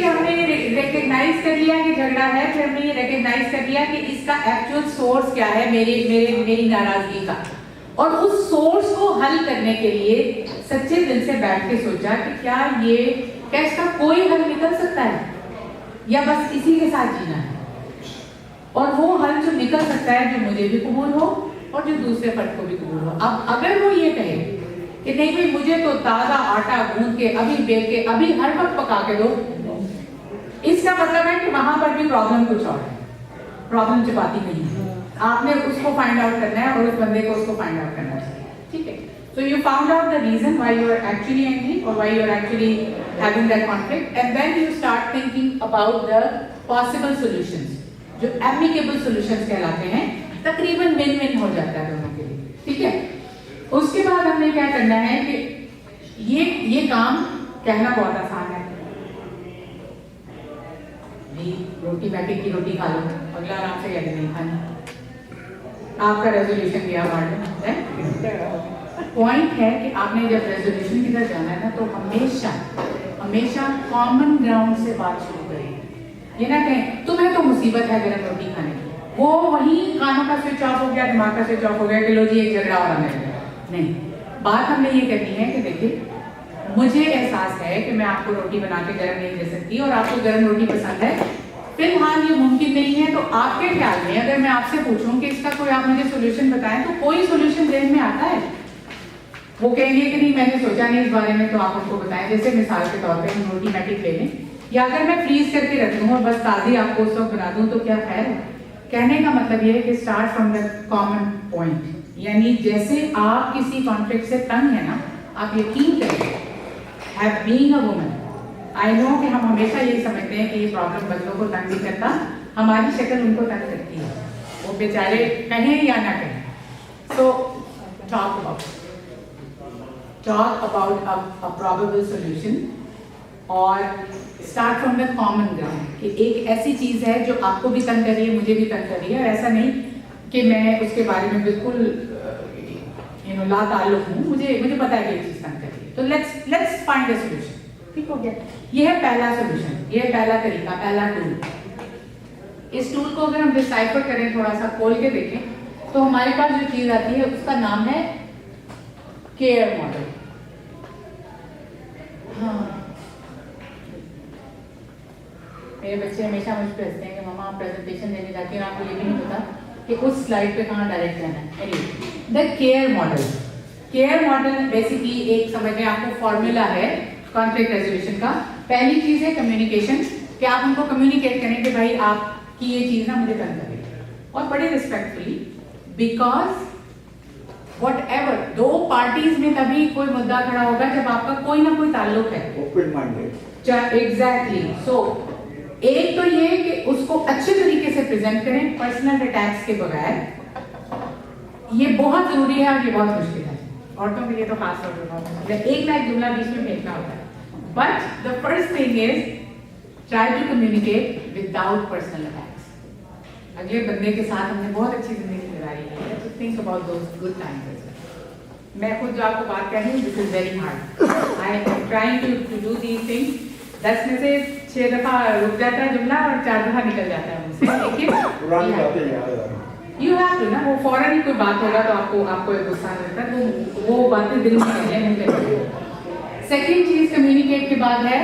हमने रिकग्नाइज कर लिया कि झगड़ा है, फिर हमने ये रिकग्नाइज कर लिया कि इसका एक्चुअल सोर्स क्या है मेरी नाराजगी का, और उस सोर्स को हल करने के लिए सच्चे दिल से बैठ के सोचा कि क्या इसका कोई हल निकल सकता है या बस इसी के साथ जीना है, और वो हल जो निकल सकता है जो मुझे भी कबूल हो और जो दूसरे फर्द को भी कबूल हो। अब अगर वो ये कहे कि नहीं भाई मुझे तो ताजा आटा गूंद के अभी बेल के अभी हर वक्त पका के दो, इसका मतलब है कि वहां पर भी प्रॉब्लम कुछ और है, प्रॉब्लम चपाती नहीं है। आपने उसको फाइंड आउट करना है और उस बंदे को उसको फाइंड आउट करना चाहिए, ठीक है। So you found out the reason why you are actually angry or why you are actually having that conflict, and then you start thinking about the possible solutions, जो amicable solutions कहलाते हैं, तकरीबन win-win हो जाता है दोनों के लिए, ठीक है। उसके बाद हमने क्या करना है कि ये काम कहना बहुत आसान है, रोटी मैटिक की रोटी खा लो, अगला आराम से कहते नहीं खानी, आपका रेजोल्यूशन दिया है। पॉइंट है कि आपने जब रेजोल्यूशन की तरफ जाना है ना, तो हमेशा कॉमन ग्राउंड से बात शुरू करें। ये ना कहें तुम्हें तो मुसीबत है गरम रोटी खाने की, वो वही कानों का स्विच ऑफ हो गया, दिमाग का स्विच ऑफ हो गया कि लो जी एक झगड़ा और आने लगा। नहीं, बात हमने ये करनी है कि देखिए मुझे एहसास है कि मैं आपको रोटी बना के गरम नहीं दे सकती और आपको गरम रोटी पसंद है, फिलहाल ये मुमकिन नहीं है, तो आपके ख्याल में अगर मैं आपसे पूछूं कि इसका कोई आप मुझे सोल्यूशन बताएं, तो कोई सोल्यूशन ज़हन में आता है? वो कहेंगे कि नहीं मैंने सोचा नहीं इस बारे में, तो आप उनको बताएं। जैसे मिसाल के तौर पे हम रोटी मैटिक ले लें, या अगर मैं फ्रीज करके रख दूं और बस ताज़ी आपको उस वक्त बना दूं तो क्या खैर है? कहने का मतलब ये है कि start from the common point, यानी जैसे आप किसी कॉन्फ्लिक्ट से तंग है ना, आप यकीन करें, being a woman I know कि हम हमेशा यही समझते हैं कि ये प्रॉब्लम बच्चों को तंग नहीं करता, हमारी शक्ल उनको तंग करती है, वो बेचारे कहें या ना कहें। So talk about a probable solution और start from the common ground कि एक ऐसी चीज है जो आपको भी तंग कर रही है, मुझे भी तंग कर रही है, और ऐसा नहीं कि मैं उसके बारे में बिल्कुल ला ताल्लुक हूँ, मुझे पता है कि ये चीज तंग कर रही है, तो लेट्स फाइंड अ सॉल्यूशन। ठीक हो गया, ये है पहला सॉल्यूशन, ये है पहला तरीका, पहला टूल। इस टूल को अगर हम डिसाइफर करें, थोड़ा सा खोल के देखें, तो हमारे पास जो चीज आती है उसका नाम है केयर मॉडल। हाँ, मेरे बच्चे हमेशा मुझ पे हंसते हैं कि मम्मा आप प्रेजेंटेशन देने जाती हैं, आपको ये भी नहीं पता कि उस स्लाइड पे कहाँ डायरेक्ट जाना है। The care model, care model basically एक समझ में आपको फॉर्मूला है कॉन्फ्लिक्ट रेजोल्यूशन का। पहली चीज है कम्युनिकेशन, कि आप उनको कम्युनिकेट करें कि भाई आपकी ये चीज ना मुझे तंग करे, और बड़े रिस्पेक्टफुली, बिकॉज व्हाटएवर, दो पार्टीज में तभी कोई मुद्दा खड़ा होगा जब आपका कोई ना कोई ताल्लुक है, ओपन माइंडेड। एग्जैक्टली। सो एक तो ये कि उसको अच्छे तरीके से प्रेजेंट करें, पर्सनल अटैक्स के बगैर, ये बहुत जरूरी है और ये बहुत मुश्किल है, औरतों के लिए तो खास तौर पर बहुत मुश्किल है, एक ना एक जुमला बीच में फेंकना होता है। But the first thing is try to communicate without personal attacks. अगले बंदे के साथ हमने बहुत अच्छी जिंदगी गुजारी है, तो think about those good times. मैं खुद जो आपको बात कर रही हूँ, this is very hard, I am trying to do these things. 10 में से 6 दफा रुक जाता है जुमला और 4 दफा निकल जाता है मुझसे, लेकिन यू हैव टू ना, वो फौरन ही कोई बात होगा तो आपको एक गुस्सा आता है, तो वो बातें दिल में रहने। सेकेंड चीज कम्युनिकेट के बाद है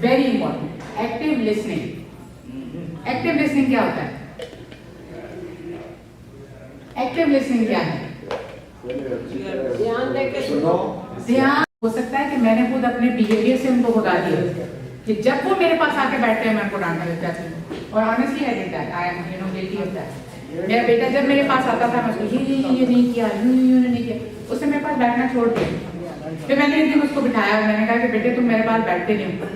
very important, active listening. Active listening क्या होता है? एक्टिव लिसनिंग क्या है? ध्यान देके सुनो। ध्यान हो सकता है कि मैंने खुद अपने बिहेवियर से उनको भगा दिया, कि जब वो मेरे पास आके बैठते हैं मैं उनको डांटने लग जाती हूँ, और honestly I did that, I am guilty of that. मेरा बेटा जब मेरे पास आता था, मैं उसको ये नहीं किया, यूं नहीं किया, उसने मेरे पास बैठना छोड़ दिया। फिर मैंने एक दिन उसको बिठाया और मैंने कहा कि बेटे तुम मेरे पास बैठते नहीं हो।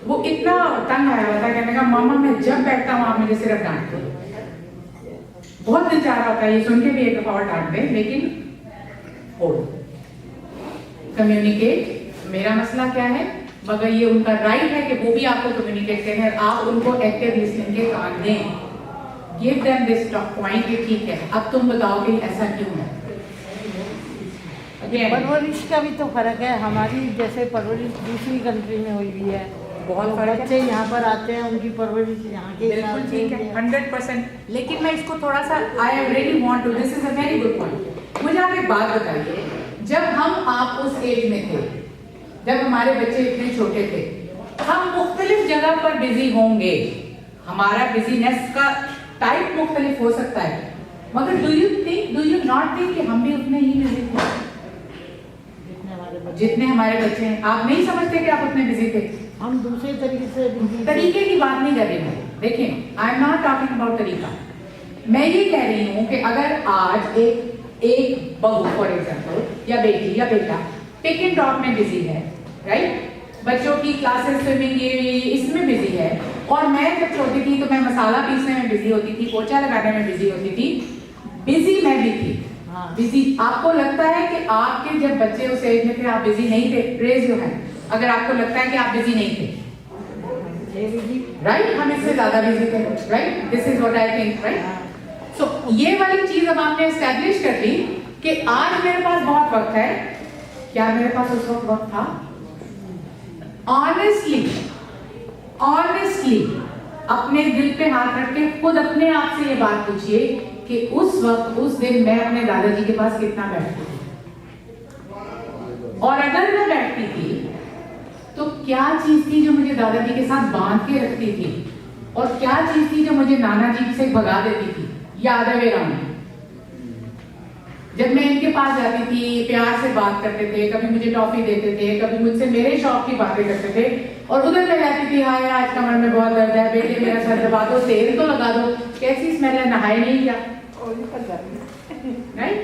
वो इतना तंग आया हुआ था, कहने का मामा मैं जब बैठता हूँ आप मुझे सिर्फ डांटते हो। बहुत दिल चाह रहा होता है ये सुन के भी एक दफा और डांट दे, लेकिन होल्ड, कम्युनिकेट। मेरा मसला क्या है, मगर ये उनका राइट है कि वो भी आपको कम्युनिकेट करें, और आप उनको एक्टिव लिसनिंग के काम दें। गिव देम दिस पॉइंट कि ठीक है अब तुम बताओ कि ऐसा क्यों है। परवरिश का भी तो फर्क है, हमारी जैसे परवरिश दूसरी कंट्री में हुई हुई है, बहुत फर्क है। बच्चे यहाँ पर आते हैं, उनकी परवरिश यहाँ के बिल्कुल हिसाब से ठीक है, है। 100%। लेकिन मैं इसको थोड़ा सा, I really want to, this is a very good point. मुझे आप एक बात बताइए, जब हम आप उस एज में थे, जब हमारे बच्चे इतने छोटे थे, हम मुख्तलिफ जगह पर बिजी होंगे, हमारा बिजीनेस का टाइप मुख्तलिफ हो सकता है, मगर डू यू नॉट थिंक कि हम भी उतने ही बिजी थे जितने हमारे बच्चे हैं? आप नहीं समझते कि आप उतने बिजी थे? हम दूसरे तरीके से तरीके की बात नहीं कर रही हूँ, देखें आई एम नॉट टॉकिंग अबाउट तरीका। मैं ये कह रही हूँ कि अगर आज एक बहू फॉर एग्जाम्पल या बेटी या बेटा पिक एंड ड्रॉप में बिजी है, राइट, बच्चों की क्लासेस स्विमिंग ये इसमें बिजी है, और मैं जब छोटी थी तो मैं मसाला पीसने में बिजी होती थी, पोछा लगाने में बिजी होती थी, बिजी मैं भी थी। बिजी आपको लगता है कि आपके जब बच्चे उस एज में थे आप बिजी नहीं थे? रेज योर हैंड अगर आपको लगता है कि आप बिजी नहीं थे, राइट? हम इससे ज्यादा बिजी थे, right? This is what I think, right? So ये वाली चीज अब आपने एस्टैब्लिश कर ली कि आज मेरे पास बहुत वक्त है। क्या मेरे पास उस वक्त वक्त था? ऑनेस्टली अपने दिल पे हाथ रख के खुद अपने आप से ये बात पूछिए कि उस वक्त उस दिन मैं अपने दादाजी के पास कितना बैठती थी, और अगर मैं बैठती थी तो क्या चीज थी जो मुझे दादाजी के साथ बांध के रखती थी, और क्या चीज थी जो मुझे नाना जी से भगा देती थी, या अदर वे राउंड। जब मैं इनके पास जाती थी, प्यार से बात करते थे, कभी मुझे टॉफी देते थे, कभी मुझसे मेरे शौक की बातें करते थे, और उधर मैं जाती थी, हाय आज कमर में बहुत दर्द है, बेटे मेरा सर दबा दो, तेल तो लगा दो, कैसी स्मेल है, नहाए नहीं क्या, राइट?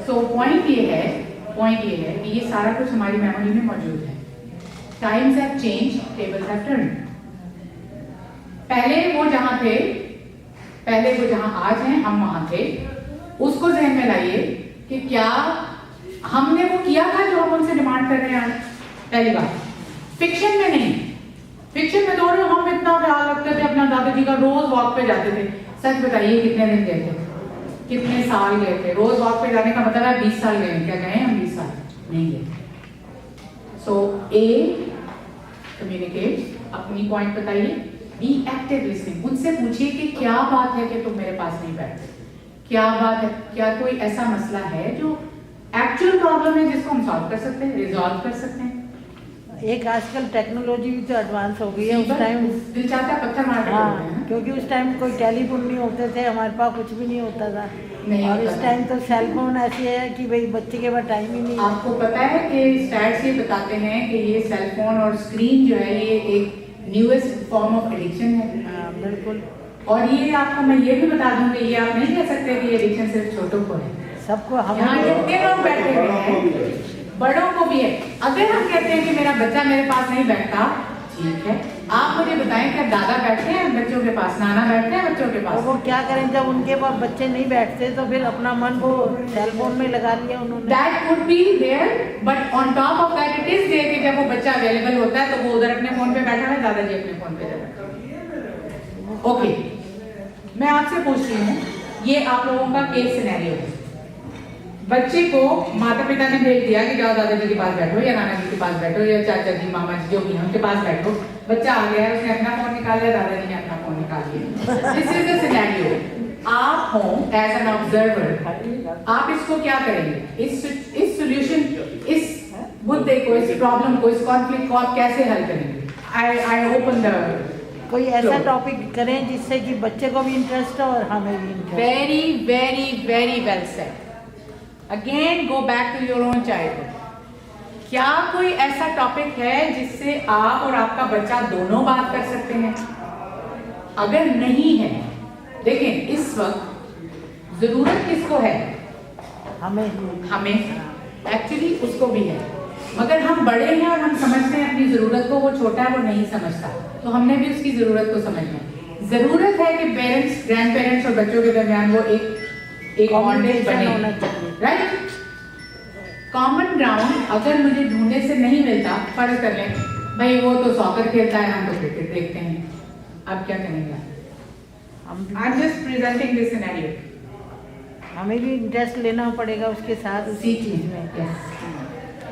सो पॉइंट ये है कि ये सारा कुछ हमारी मेमोरी में मौजूद है। Times have change, tables have turn. पहले वो जहां थे, पहले वो जहां आज हैं, हम वहां थे, उसको ज़हन में लाइए कि क्या हमने वो किया था जो हम उनसे डिमांड कर रहे हैं आज। पहली बात, फिक्शन में नहीं, फिक्शन में तो हम इतना ख्याल रखते थे अपना, दादाजी का रोज वॉक पे जाते थे। सच बताइए कितने दिन गए थे, कितने साल गए थे? रोज वॉक पे जाने का मतलब है 20 साल गए। क्या गए हम 20 साल? नहीं गए। सो ए, कम्युनिकेट, अपनी पॉइंट बताइए, बी एक्टिव लिसनिंग। उनसे पूछिए कि क्या बात है कि तुम मेरे पास नहीं बैठते, क्या बात है, क्या कोई ऐसा मसला है जो एक्चुअल प्रॉब्लम है जिसको हम सॉल्व कर सकते हैं, रिजॉल्व कर सकते हैं। एक आजकल टेक्नोलॉजी भी तो एडवांस हो गई है। उस टाइम दिल चाहता है पत्थर मार के हाँ, बोलते हैं। क्योंकि उस टाइम कोई टेलीफोन नहीं होते थे, हमारे पास कुछ भी नहीं होता था। नहीं और होता इस था। टाइम तो सेल फोन ऐसी है कि भाई बच्चे के पास टाइम ही नहीं है। आपको पता है कि स्टैट्स ये बताते हैं कि ये सेल फोन और स्क्रीन जो है ये एक न्यूएस्ट फॉर्म ऑफ एडिक्शन है। हाँ, बिल्कुल। और ये आपको मैं ये भी बता दूं कि ये आप नहीं कह सकते कि ये एडिक्शन सिर्फ छोटों को है। सबको यहाँ हमें जितने लोग बैठे हुए हैं, बड़ों को भी है। अगर हम कहते हैं कि मेरा बच्चा मेरे पास नहीं बैठता, ठीक है, आप मुझे बताएं क्या दादा बैठते हैं बच्चों के पास, नाना बैठते हैं बच्चों के तो पास? वो क्या करें जब उनके पास बच्चे नहीं बैठते तो फिर अपना मन वो सेल फोन में लगा लिया उन्होंने। That could be there, but on top of that it is there कि जब वो बच्चा अवेलेबल होता है तो वो उधर अपने फोन पे बैठा है, दादाजी अपने फोन पे बैठा है। ओके, मैं आपसे पूछ रही हूँ, ये आप लोगों का केस सिनेरियो है। बच्चे को माता पिता ने भेज दिया कि जाओ दादाजी के पास बैठो या नाना जी के पास बैठो या चाचा जी मामा जी जो भी हैं उनके पास बैठो। बच्चा आ गया है, उसने अपना फोन निकाल लिया, दादाजी ने अपना फोन निकाल लिया। This is the scenario. आप हो एज एन ऑब्जर्वर, आप इसको क्या करेंगे? इस सॉल्यूशन, इस मुद्दे को, इस प्रॉब्लम को, इस कॉन्फ्लिक्ट को आप कैसे हल करेंगे? आई ओपन द कोई ऐसा टॉपिक करें जिससे कि बच्चे को भी इंटरेस्ट हो और हमें भी interest. Very very very well said. Again go back to your own childhood. क्या कोई ऐसा टॉपिक है जिससे आप और आपका बच्चा दोनों बात कर सकते हैं? अगर नहीं है, देखें इस वक्त जरूरत किसको है? हमें एक्चुअली उसको भी है, मगर हम बड़े हैं और हम समझते हैं अपनी जरूरत को, वो छोटा है वो नहीं समझता, तो हमने भी उसकी जरूरत को समझना है। जरूरत है कि पेरेंट्स, ग्रैंड पेरेंट्स और बच्चों के दरमियान वो एक बॉन्डेज बने, राइट? कॉमन ग्राउंड अगर मुझे ढूंढने से नहीं मिलता, फर्ज कर लें भाई वो तो सॉकर खेलता है, हम तो क्रिकेट देखते हैं, अब क्या करेंगे? I am just presenting this scenario. हमें भी इंटरेस्ट लेना पड़ेगा उसके साथ उसी चीज में।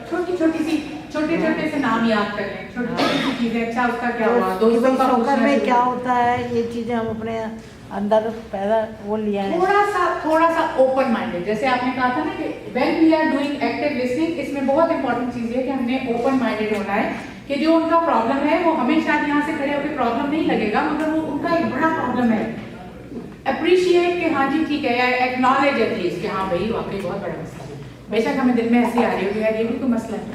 छोटी छोटी सी, छोटे छोटे से नाम याद कर लें, छोटी छोटी सी चीजें। अच्छा उसका क्या हुआ, तो दोस्तों का सॉकर में पूछना क्या होता है, ये चीजें हम अपने अंदर पैदा वो लिया है। थोड़ा सा ओपन माइंडेड, जैसे आपने कहा था ना कि when we are doing active listening, इसमें बहुत इंपॉर्टेंट चीज है कि हमने ओपन माइंडेड होना है कि जो उनका प्रॉब्लम है वो हमें शायद यहाँ से खड़े होकर प्रॉब्लम नहीं लगेगा, मगर वो उनका एक बड़ा प्रॉब्लम है। अप्रिशिएट कि हाँ जी ठीक है, या एक्नॉलेज एटलीस्ट कि हाँ भाई वाकई बहुत बड़ा मसला है। बेशक हमें दिल में ऐसी आ रही होगी यार ये भी तो मसला है,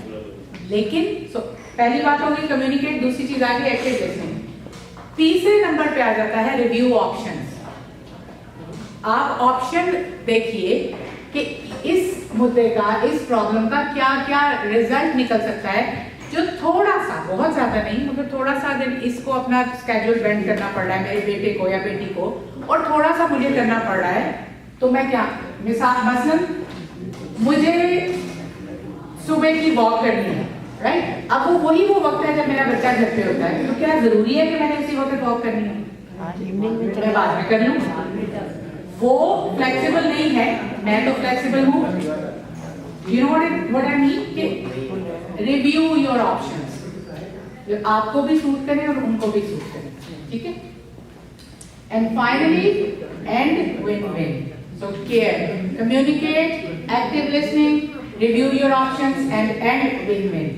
लेकिन पहली बात होगी कम्युनिकेट, दूसरी चीज आ गई एक्टिव लिसनिंग। तीसरे नंबर पे आ जाता है रिव्यू ऑप्शंस। आप ऑप्शन देखिए कि इस मुद्दे का, इस प्रॉब्लम का क्या क्या रिजल्ट निकल सकता है, जो थोड़ा सा, बहुत ज्यादा नहीं मगर थोड़ा सा, अगर इसको अपना स्केड्यूल बेंड करना पड़ रहा है मेरे बेटे को या बेटी को, और थोड़ा सा मुझे करना पड़ रहा है, तो मैं क्या, मसलन मुझे सुबह की वॉक करनी है, राइट? अब वो वक्त है जब मेरा बच्चा घर पे होता है, तो क्या जरूरी है कि मैंने उसी वक्त वॉक करनी है? इवनिंग में मैं बाद में कर लूँ। वो फ्लेक्सिबल नहीं है, मैं तो फ्लेक्सिबल हूँ। You know what I mean कि रिव्यू योर ऑप्शंस, जो आपको भी सूट करें और उनको भी सूट करें, ठीक है? And finally and win win. So care, communicate, active listening, review your options and and win win.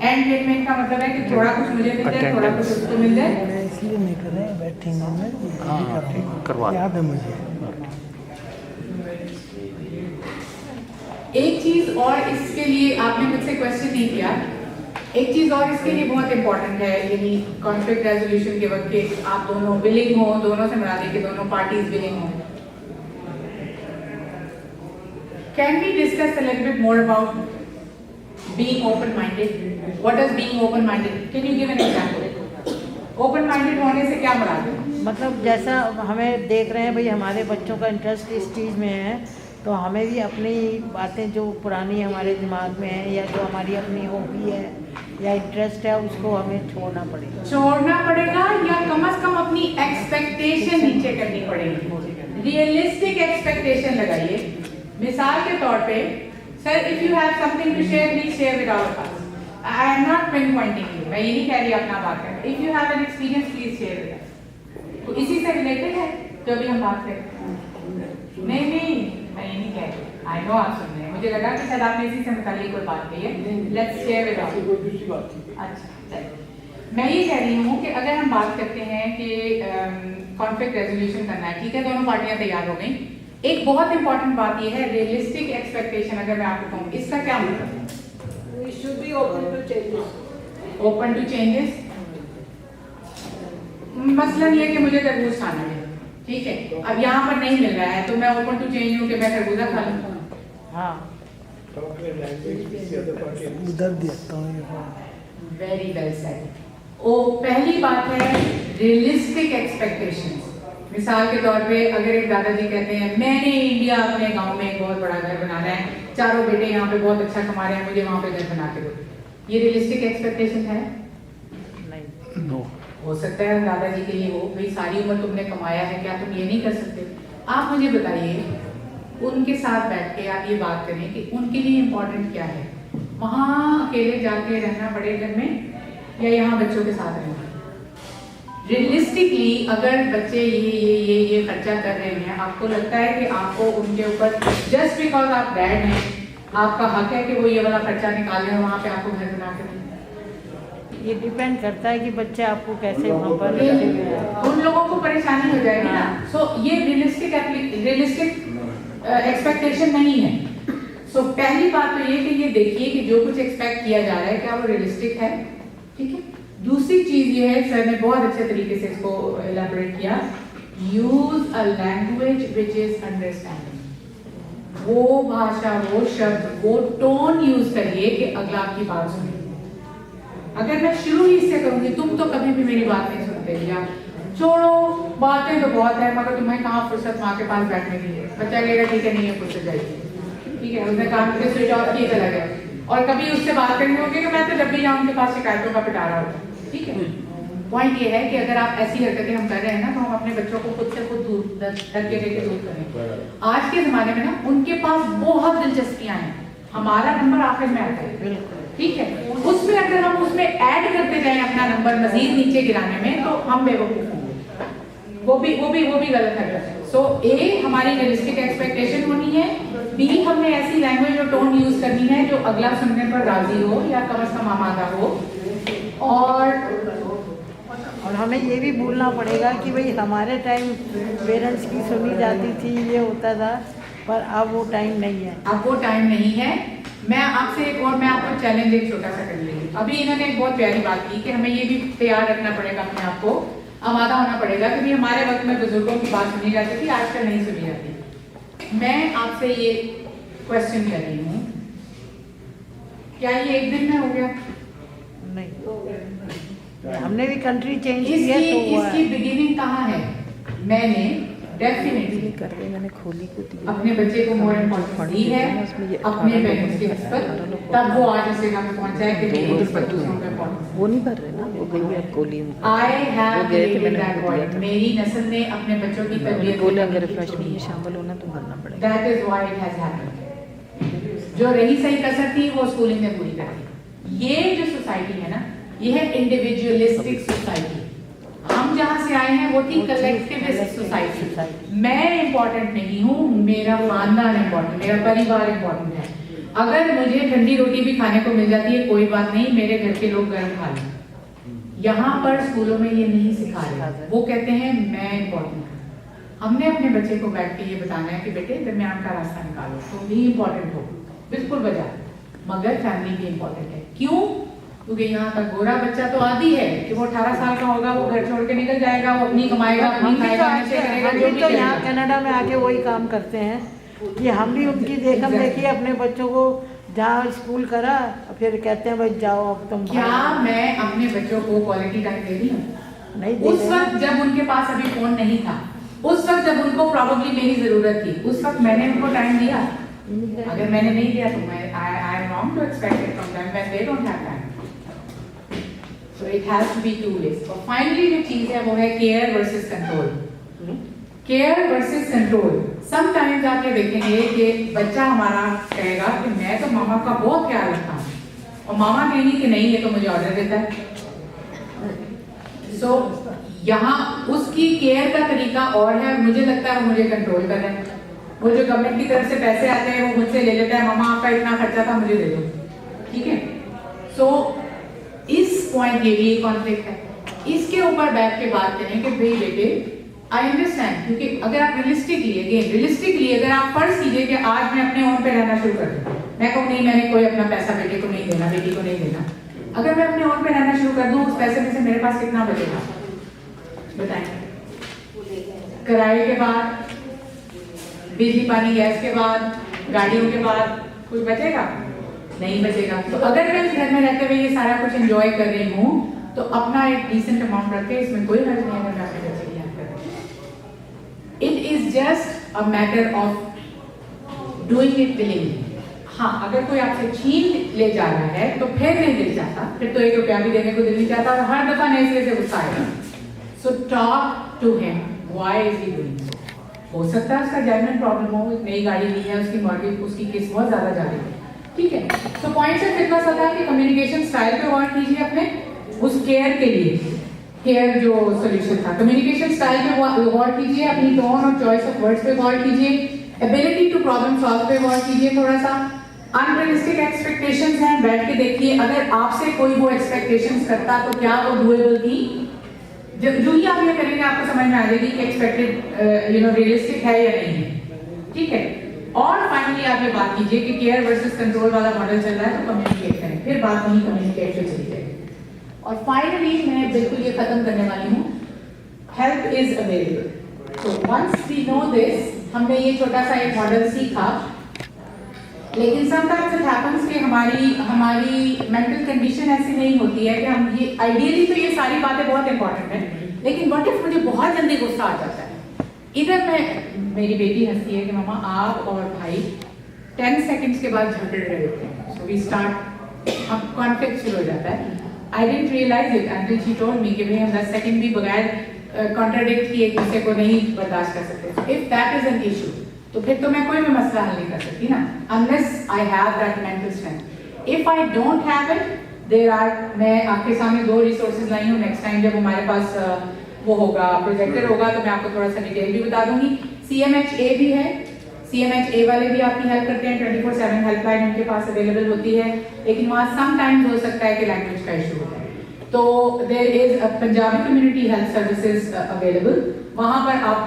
And win win का मतलब है कि थोड़ा कुछ मुझे मिल जाए, थोड़ा कुछ उसको मिल जाए। इसलिए नहीं कर रहे हैं, बैठेंगे में करवा याद है मुझे। एक चीज और इसके लिए आपने मुझसे क्वेश्चन नहीं किया, एक चीज और इसके लिए बहुत इंपॉर्टेंट है, यानी कॉन्फ्लिक्ट रेजोल्यूशन के वक्त के आप दोनों विलिंग हो, दोनों से मुराद कि दोनों पार्टीज विलिंग हो। Can we discuss a little bit more about being open-minded. What does being open-minded? Can you give an example? Open-minded होने से क्या मुराद है? मतलब जैसा हमें देख रहे हैं भाई हमारे बच्चों का इंटरेस्ट इस चीज़ में है, तो हमें भी अपनी बातें जो पुरानी हमारे दिमाग में है या जो हमारी अपनी हॉबी है या इंटरेस्ट है उसको हमें छोड़ना पड़ेगा। छोड़ना पड़ेगा या कम से कम अपनी एक्सपेक्टेशन नीचे करनी पड़ेगी। रियलिस्टिक एक्सपेक्टेशन लगाइए। मिसाल के तौर पे sir, if you have something to share please share with our us. I am not pinpointing you, मैं ये नहीं कह रही अपना बात करें। If you have an experience please share with us. तो इसी से रिलेटेड है जो अभी हम बात करें। नहीं मैं ये नहीं कह रही। आई नो आप सुन रहे हैं, मुझे लगा कि शायद आपने इसी से मुताल्लिक कोई बात कही है। लेट्स शेयर विद अस। अच्छा, मैं ये कह रही हूँ कि अगर हम बात करते हैं कि कॉन्फ्लिक्ट रेजोल्यूशन करना है, ठीक है, दोनों पार्टियां तैयार हो गई। एक बहुत इंपॉर्टेंट बात यह है रियलिस्टिक एक्सपेक्टेशन। अगर मैं आपको कहूँ इसका क्या मतलब है? We should be open to changes. Open to changes. मसलन ये कि मुझे तरबूज खाना है, ठीक है, अब यहाँ पर नहीं मिल रहा है तो मैं ओपन टू चेंज हूँ कि मैं तरबूजा खा लूँ। हाँ, उधर देखता हूँ। Very well said. ओ पहली बात है रियलिस्टिक एक्सपेक्टेशंस। मिसाल के तौर पे अगर एक दादाजी कहते हैं मैंने इंडिया अपने गांव में एक बहुत बड़ा घर बनाना है, चारों बेटे यहाँ पे बहुत अच्छा कमा रहे हैं, मुझे वहाँ पे घर बना के दो, ये रियलिस्टिक एक्सपेक्टेशन है? नहीं। नो। हो सकता है दादाजी के लिए हो, भाई सारी उम्र तुमने कमाया है, क्या तुम ये नहीं कर सकते? आप मुझे बताइए, उनके साथ बैठ के आप ये बात करें कि उनके लिए इम्पोर्टेंट क्या है, वहाँ अकेले जाके रहना बड़े घर में या यहाँ बच्चों के साथ रहना? रियलिस्टिकली अगर बच्चे ये खर्चा कर रहे हैं, आपको लगता है कि आपको उनके ऊपर जस्ट बिकॉज आप डैड हैं आपका हक है कि वो ये वाला खर्चा निकालें और वहाँ पे आपको घर बना के दें? ये डिपेंड करता है कि बच्चे आपको कैसे वहाँ पर उन लोगों को परेशानी हो जाएगी ना। सो ये रियलिस्टिक एक्सपेक्टेशन नहीं है। सो पहली बात तो ये कि ये देखिए कि जो कुछ एक्सपेक्ट किया जा रहा है क्या वो रियलिस्टिक है, ठीक है। दूसरी चीज ये है, सर ने बहुत अच्छे तरीके से इसको एलैबोरेट किया, use a language which is understanding. वो भाषा, वो शब्द, वो टोन यूज करिए कि अगला आपकी बात सुने। अगर मैं शुरू ही इससे करूंगी तुम तो कभी भी मेरी बात नहीं सुनते या छोड़ो बातें तो बहुत है मगर तुम्हें कहाँ फुर्सत माँ के पास बैठने की है, बच्चा कहेगा ठीक है नहीं है फुर्सत जाएगी, ठीक है, उसने काम करके स्विच ऑफ किए चला गया। और कभी उससे बात करनी होगी कि मैं तो जब भी जाऊँ उनके पास शिकायतों का पिटारा होता है, ठीक है। पॉइंट ये है कि अगर आप ऐसी हरकतें हम कर रहे हैं ना तो हम अपने बच्चों को खुद से खुद दूर धक्के देके दूर करें। आज के जमाने में ना उनके पास बहुत दिलचस्पियां हैं, हमारा नंबर आखिर में आता है, ठीक है, उसमें अगर हम उसमें ऐड करते जाएं अपना नंबर मजीद नीचे गिराने में तो हम बेवकूफ होंगे। वो भी गलत है। सो ए हमारी रियलिस्टिक एक्सपेक्टेशन होनी है, बी हमने ऐसी लैंग्वेज और टोन यूज करनी है जो अगला सुनने पर राजी हो या कम से कम आमादा हो। और हमें ये भी भूलना पड़ेगा कि भाई हमारे टाइम पेरेंट्स की सुनी जाती थी, ये होता था, पर अब वो टाइम नहीं है। अब वो टाइम नहीं है। मैं आपसे एक और मैं आपको चैलेंज एक छोटा सा कर लेंगी। अभी इन्होंने एक बहुत प्यारी बात की कि हमें ये भी तैयार रखना पड़ेगा, अपने आप को आमादा होना पड़ेगा, क्योंकि हमारे वक्त में बुजुर्गों की बात सुनी जाती थी, आजकल नहीं सुनी जाती। मैं आपसे ये क्वेश्चन कर रही हूँ, क्या ये एक दिन में हो गया? नहीं, हमने भी कंट्री चेंज किया तो इसकी बिगिनिंग कहाँ है? मैंने डेफिनेटली मैंने खोली को दी, अपने बच्चे को मोर इम्पोर्टेंस दी है, अपने पेरेंट्स के हस्बैंड, तब वो आज इस जगह पे पहुंचा है कि मेरे वो नहीं भर रहे ना, वो गई है कोली। I have that point. मेरी नस्ल ने अपने बच्चों की तरबियत बोले अगर रिफ्रेशमेंट में शामिल होना तो भरना पड़ेगा। That is why it has happened. जो रही सही कसर थी वो स्कूलिंग ने पूरी कर दी। ये जो सोसाइटी है ना, ये है इंडिविजुअलिस्टिक सोसाइटी। हम जहाँ से आए हैं वो थी कलेक्टिविस्ट सोसाइटी। मैं इम्पोर्टेंट नहीं हूँ, मेरा खानदान इम्पोर्टेंट, मेरा परिवार इम्पोर्टेंट है। अगर मुझे ठंडी रोटी भी खाने को मिल जाती है कोई बात नहीं, मेरे घर के लोग गर्म खा लें। यहाँ पर स्कूलों में ये नहीं सिखा रहे, वो कहते हैं मैं इम्पोर्टेंट हूँ। हमने अपने बच्चे को बैठ के ये बताना है कि बेटे दरमियान का रास्ता निकालो, तुम भी इम्पोर्टेंट हो, बिल्कुल बजा, मगर फैमिली भी इम्पोर्टेंट है। क्यों? क्योंकि यहाँ का गोरा बच्चा तो आदी है कि वो 18 साल का होगा, वो घर छोड़ के निकल जाएगा, वो अपनी कमाएगा, अपनी खाएगा, नशे करेगा, जो भी तो यहाँ कनाडा में आके वही काम करते हैं कि हम भी उनकी देखम देखिए अपने बच्चों को जहाँ स्कूल करा और फिर कहते हैं भाई जाओ अब तुम क्या खाओ। मैं अपने बच्चों को क्वालिटी टाइम दे रही हूँ? नहीं दे उस रहे वक्त जब उनके पास अभी फोन नहीं था, उस वक्त जब उनको प्रॉब्लली मेरी जरूरत थी, उस वक्त मैंने उनको टाइम दिया? अगर मैंने नहीं दिया तो मैं I am wrong to expect it from them when they don't have time. So it has to be two ways. और फाइनली जो चीज है वो है care versus control. Care versus control. Sometimes आप ये देखेंगे कि बच्चा हमारा कहेगा कि मैं तो मामा का बहुत ख्याल रखता हूँ, और मामा कहेंगी कि नहीं ये तो मुझे ऑर्डर देता है। सो यहाँ उसकी केयर का तरीका और है, और मुझे लगता है वो मुझे कंट्रोल कर रहा है। वो जो गवर्नमेंट की तरफ से पैसे आते हैं वो मुझसे ले लेता है, मामा आपका इतना खर्चा था मुझे दे दो, ठीक है। सो इस पॉइंट ये भी कॉन्फ्लिक्ट है। इसके ऊपर बैठ के बात करें कि भाई बेटे आई अंडरस्टैंड, क्योंकि अगर आप रियलिस्टिकली अगर आप फर्ज कीजिए कि आज मैं अपने ओन पे रहना शुरू कर दूं, मैं कहूँ नहीं मैंने कोई अपना पैसा बेटे को नहीं देना, बेटी को नहीं देना, अगर मैं अपने ओन पे रहना शुरू कर दूं, उस पैसे में से मेरे पास कितना बचेगा बताएं? किराए के बाद, बिजली पानी गैस के बाद, गाड़ियों के बाद कुछ बचेगा? नहीं बचेगा। तो अगर मैं इस घर में रहते हुए ये सारा कुछ एंजॉय कर रही हूँ तो अपना एक डिसेंट अमाउंट रखे, इसमें कोई हर्ज नहीं है। अगर मैं अपने it is just a matter of doing it willingly. हाँ, अगर कोई आपसे छीन ले जा रहा है तो फिर नहीं दिल चाहता, फिर तो 1 रुपया भी देने को दिल नहीं चाहता, और हर दफा नए सिरे से गुस्सा आएगा। So talk to him, why is he doing so. हो सकता है उसका जेन्युइन प्रॉब्लम हो, नई गाड़ी ली है, उसकी मॉर्गेज, उसकी किस्त बहुत ज्यादा जा रही है, ठीक है। तो पॉइंट सिर्फ इतना सा था कि कम्युनिकेशन स्टाइल पे वर्क कीजिए अपने, उस केयर के लिए केयर जो सोल्यूशन था। कम्युनिकेशन स्टाइल पे गौर कीजिए, अपनी टोन और चॉइस ऑफ वर्ड्स पे गौर कीजिए, एबिलिटी टू प्रॉब्लम सॉल्व पे गौर कीजिए। थोड़ा सा अनरियलिस्टिक एक्सपेक्टेशंस हैं, बैठ के देखिए अगर आपसे कोई वो एक्सपेक्टेशंस करता तो क्या वो डूएबल थी। जो ही आप ये करेंगे आपको समझ में आ जाएगी कि एक्सपेक्टेड रियलिस्टिक है या नहीं है, ठीक है। और फाइनली आप ये बात कीजिए कि केयर वर्सेस कंट्रोल वाला मॉडल चल रहा है तो कम्युनिकेट करें, फिर बात वहीं कम्युनिकेट पे चली जाएगी। और फाइनली मैं बिल्कुल ये खत्म करने वाली हूँ, हेल्प इज अवेलेबल। तो वंस वी नो दिस, हमने ये छोटा सा एक मॉडल सीखा, लेकिन समटाइम्स इट हैपेंस कि हमारी मेंटल कंडीशन ऐसी नहीं होती है कि हम ये आइडियली तो ये सारी बातें बहुत इंपॉर्टेंट है, लेकिन व्हाट इफ मुझे बहुत जल्दी गुस्सा आ जाता है। इधर मेरी बेटी हंसती है कि मम्मा आप और भाई 10 सेकंड्स के बाद झगड़ रहे होते हैं, सो वी स्टार्ट, अब कॉन्फ्लिक्ट शुरू हो जाता है। I didn't realize it until she told me कि भाई हम 10 सेकंड भी बगैर कॉन्ट्राडिक्ट किए एक दूसरे को नहीं बर्दाश्त कर सकते। If that is an issue, तो फिर तो मैं कोई भी मसला हल नहीं कर सकती ना, unless I have that mental strength. If I don't have it, मैं आपके सामने 2 रिसोर्सेज लाई हूँ। नेक्स्ट टाइम जब हमारे पास वो होगा, प्रोजेक्टर होगा, तो मैं आपको थोड़ा सा डिटेल भी बता दूंगी। CMHA भी है, CMHA वाले भी आपकी हेल्प करते हैं, 24/7 हेल्पलाइन उनके पास अवेलेबल होती है, लेकिन वहाँ समटाइम्स हो सकता है कि लैंग्वेज का इशू होता है। तो there is a Punjabi community health services available, वहाँ पर आप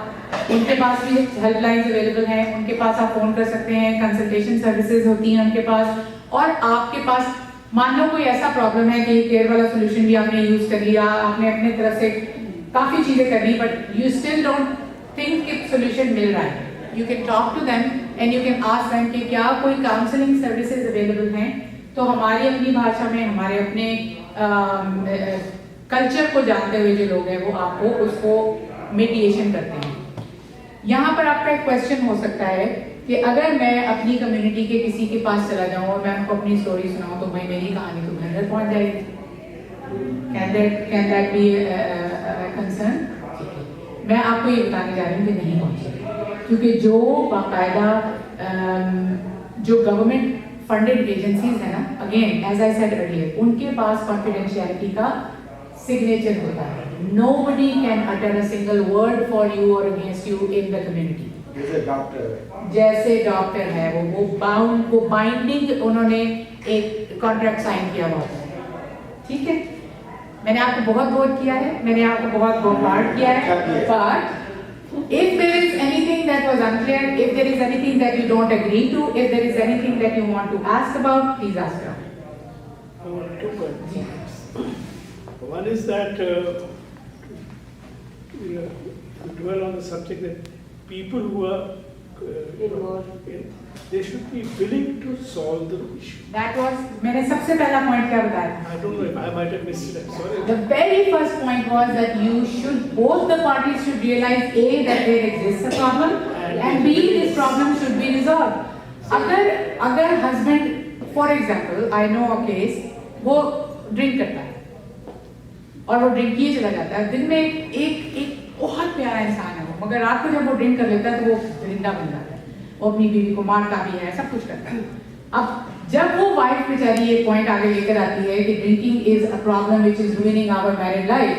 उनके पास भी हेल्पलाइंस अवेलेबल हैं, उनके पास आप फोन कर सकते हैं, कंसल्टेशन सर्विसेज होती हैं उनके पास। और आपके पास मान लो कोई ऐसा प्रॉब्लम है कि केयर वाला सोल्यूशन भी आपने यूज कर लिया, आपने अपने तरफ से काफी चीजें कर ली, but you still don't think कि सोल्यूशन मिल रहा है, you can talk to them and you can ask them कि क्या कोई काउंसलिंग सर्विसेज अवेलेबल हैं। तो हमारी अपनी भाषा में, हमारे अपने कल्चर को जानते हुए जो लोग हैं वो आपको उसको मीडिएशन करते हैं। यहाँ पर आपका एक क्वेश्चन हो सकता है कि अगर मैं अपनी कम्युनिटी के किसी के पास चला जाऊँ और मैं उनको अपनी स्टोरी सुनाऊँ तो भाई मेरी कहानी तो घर घर पहुँच जाएगी। Can that be a concern? मैं आपको ये बताने जा रही हूँ कि नहीं पहुँचेगी, क्योंकि जो बाकायदा जो गवर्नमेंट फंडेड एजेंसीज है ना, again as I said earlier, उनके पास कॉन्फिडेंशियलिटी का सिग्नेचर होता है। Nobody can utter a single word for you or against you in the community. जैसे डॉक्टर है वो बाइंडिंग उन्होंने एक कॉन्ट्रैक्ट साइन किया हुआ है, ठीक है। मैंने आपको बहुत बोर किया है, मैंने आपको बहुत बोम्बार्ड किया है, but if there is anything that was unclear, if there is anything that you don't agree to, if there is anything that you want to ask about, please ask her. Two questions. One is that to dwell on the subject that people who are they should be willing to solve the issue. That was, मैंने सबसे पहला point क्या बताया? I don't know if I might have missed it, I'm sorry. The very first point was that you should, both the parties should realize A, that there exists a problem, and B, this problem should be resolved. अगर husband, for example, I know a case, वो drink करता है और वो drink किए चला जाता है, दिन में एक बहुत प्यारा इंसान है वो, मगर रात को जब वो ड्रिंक कर लेता है तो वो जिंदा बन जाता है, वो अपनी बीवी को मारता भी है, सब कुछ करता है। अब जब वो वाइफ बेचारी ये पॉइंट आगे लेकर आती है कि drinking is a problem which is ruining our married life,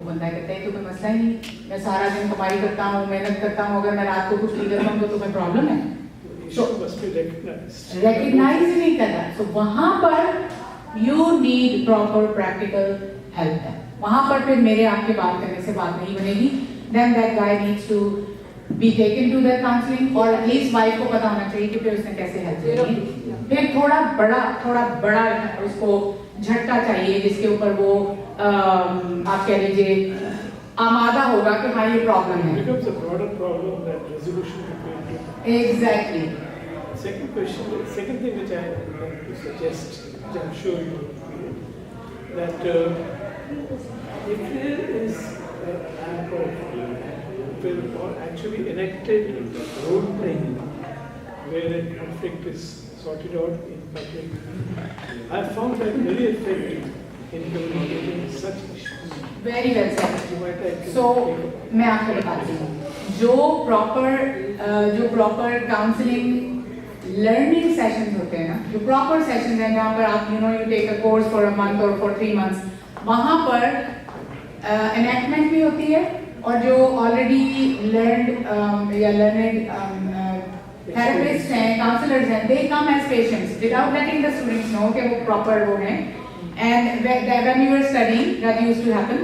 वो बंदा कहता है तो कोई मसला ही नहीं, मैं सारा दिन कमाई करता हूँ, मेहनत करता हूँ, अगर मैं रात को कुछ नहीं करता हूँ तो तुम्हें प्रॉब्लम है। रिकग्नाइज नहीं करना, तो वहां पर you need proper practical help है, वहां पर फिर मेरे आपके बात करने से बात नहीं बनेगी। Then that guy needs to be taken to that counselling, और एटलीस्ट वाइफ को पता होना चाहिए कि फिर उसने कैसे हेल्प करनी। फिर थोड़ा बड़ा उसको झटका चाहिए जिसके ऊपर वो आप कह लीजिए आमादा होगा कि हाँ ये प्रॉब्लम है। Becomes a broader problem that resolution between two. Exactly. Second question, second thing which I want to suggest, which I'm sure you will feel, that if there is a lack of will or actually enacted role playing where a conflict is sorted out in public, I found that very effective in communicating such issues. Very well said. So मैं आपको बताती हूँ, जो proper counselling learning sessions होते हैं ना, जो proper sessions हैं जहाँ पर आप you take a course for a month और फॉर 3 months, वहाँ पर एनैक्टमेंट भी होती है, और जो ऑलरेडी लर्नड या लर्निंग थेरेपिस्ट हैं, काउंसलर्स हैं, they come as patients without letting the students know कि वो प्रॉपर वो हैं। And when we were studying that used to happen,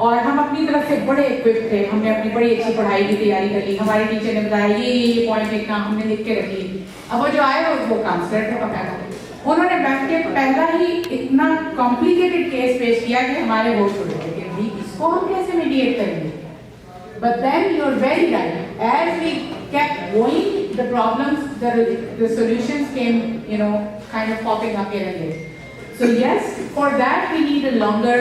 और हम अपनी तरफ से बड़े इक्विप थे, हमने अपनी बड़ी अच्छी पढ़ाई की तैयारी कर ली, हमारे टीचर ने बताया ये पॉइंट लिखना, हमने लिख के रख ली। अब वो जो आए वो काउंसलर थे पकाया, उन्होंने बैठ के पहला ही इतना कॉम्प्लिकेटेड केस पेश किया कि हमारे होश उड़ गए कि भाई इसको हम कैसे मीडिएट करेंगे। But then you're very right. As we kept going, the problems, the solutions came, kind of popping up here and there. So yes, for that we need a longer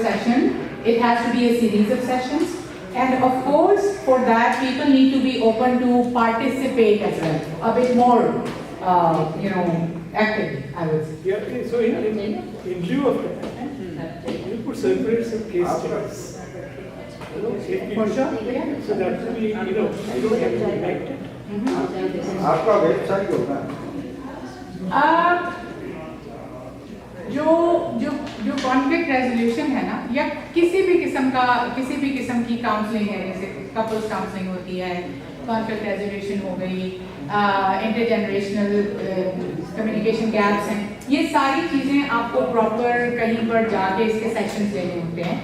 session. It has to be a series of sessions, and of course, for that people need to be open to participate as well, a bit more, actively, I would say. Yeah. So in lieu of that, you could separate some case studies. For sure, yeah. So that will be, you don't have to connect it. आपका website होगा जो conflict resolution है ना, या किसी भी किस्म की काउंसलिंग है, जैसे कपल्स काउंसलिंग होती है, कॉन्फ्लिक्ट रेजोल्यूशन हो गई, इंटरजेनरेशनल कम्युनिकेशन गैप्स हैं, ये सारी चीज़ें आपको प्रॉपर कहीं पर जाके इसके सेशंस लेने होते हैं,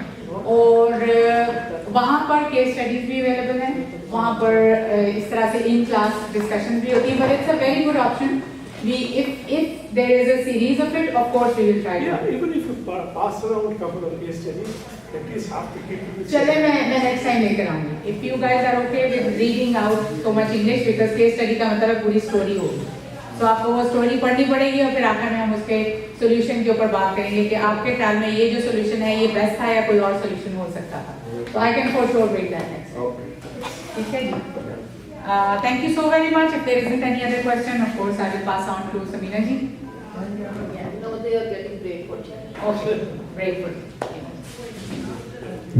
और वहाँ पर केस स्टडीज भी अवेलेबल हैं, वहाँ पर इस तरह से इन क्लास डिस्कशन भी होती है, but it's a very good option. If there is a series of it, of course we will try. Yeah, even if you pass around a couple of case studies, at least half the people. चले मैं next time लेकर आऊँगी. If you guys are okay with reading out so much English, because case study का मतलब पूरी story होगी, तो आपको वो स्टोरी पढ़नी पड़ेगी, और फिर आखिर में हम उसके सोल्यूशन के ऊपर बात करेंगे कि आपके ख्याल में ये जो सोल्यूशन है ये बेस्ट था या कोई और सोल्यूशन हो सकता था। So I can for sure break that next. Okay. ठीक है जी। Thank you so very much. If there isn't any other question, of course I will pass on to Samina ji. No, they are getting break for chat. Okay, break for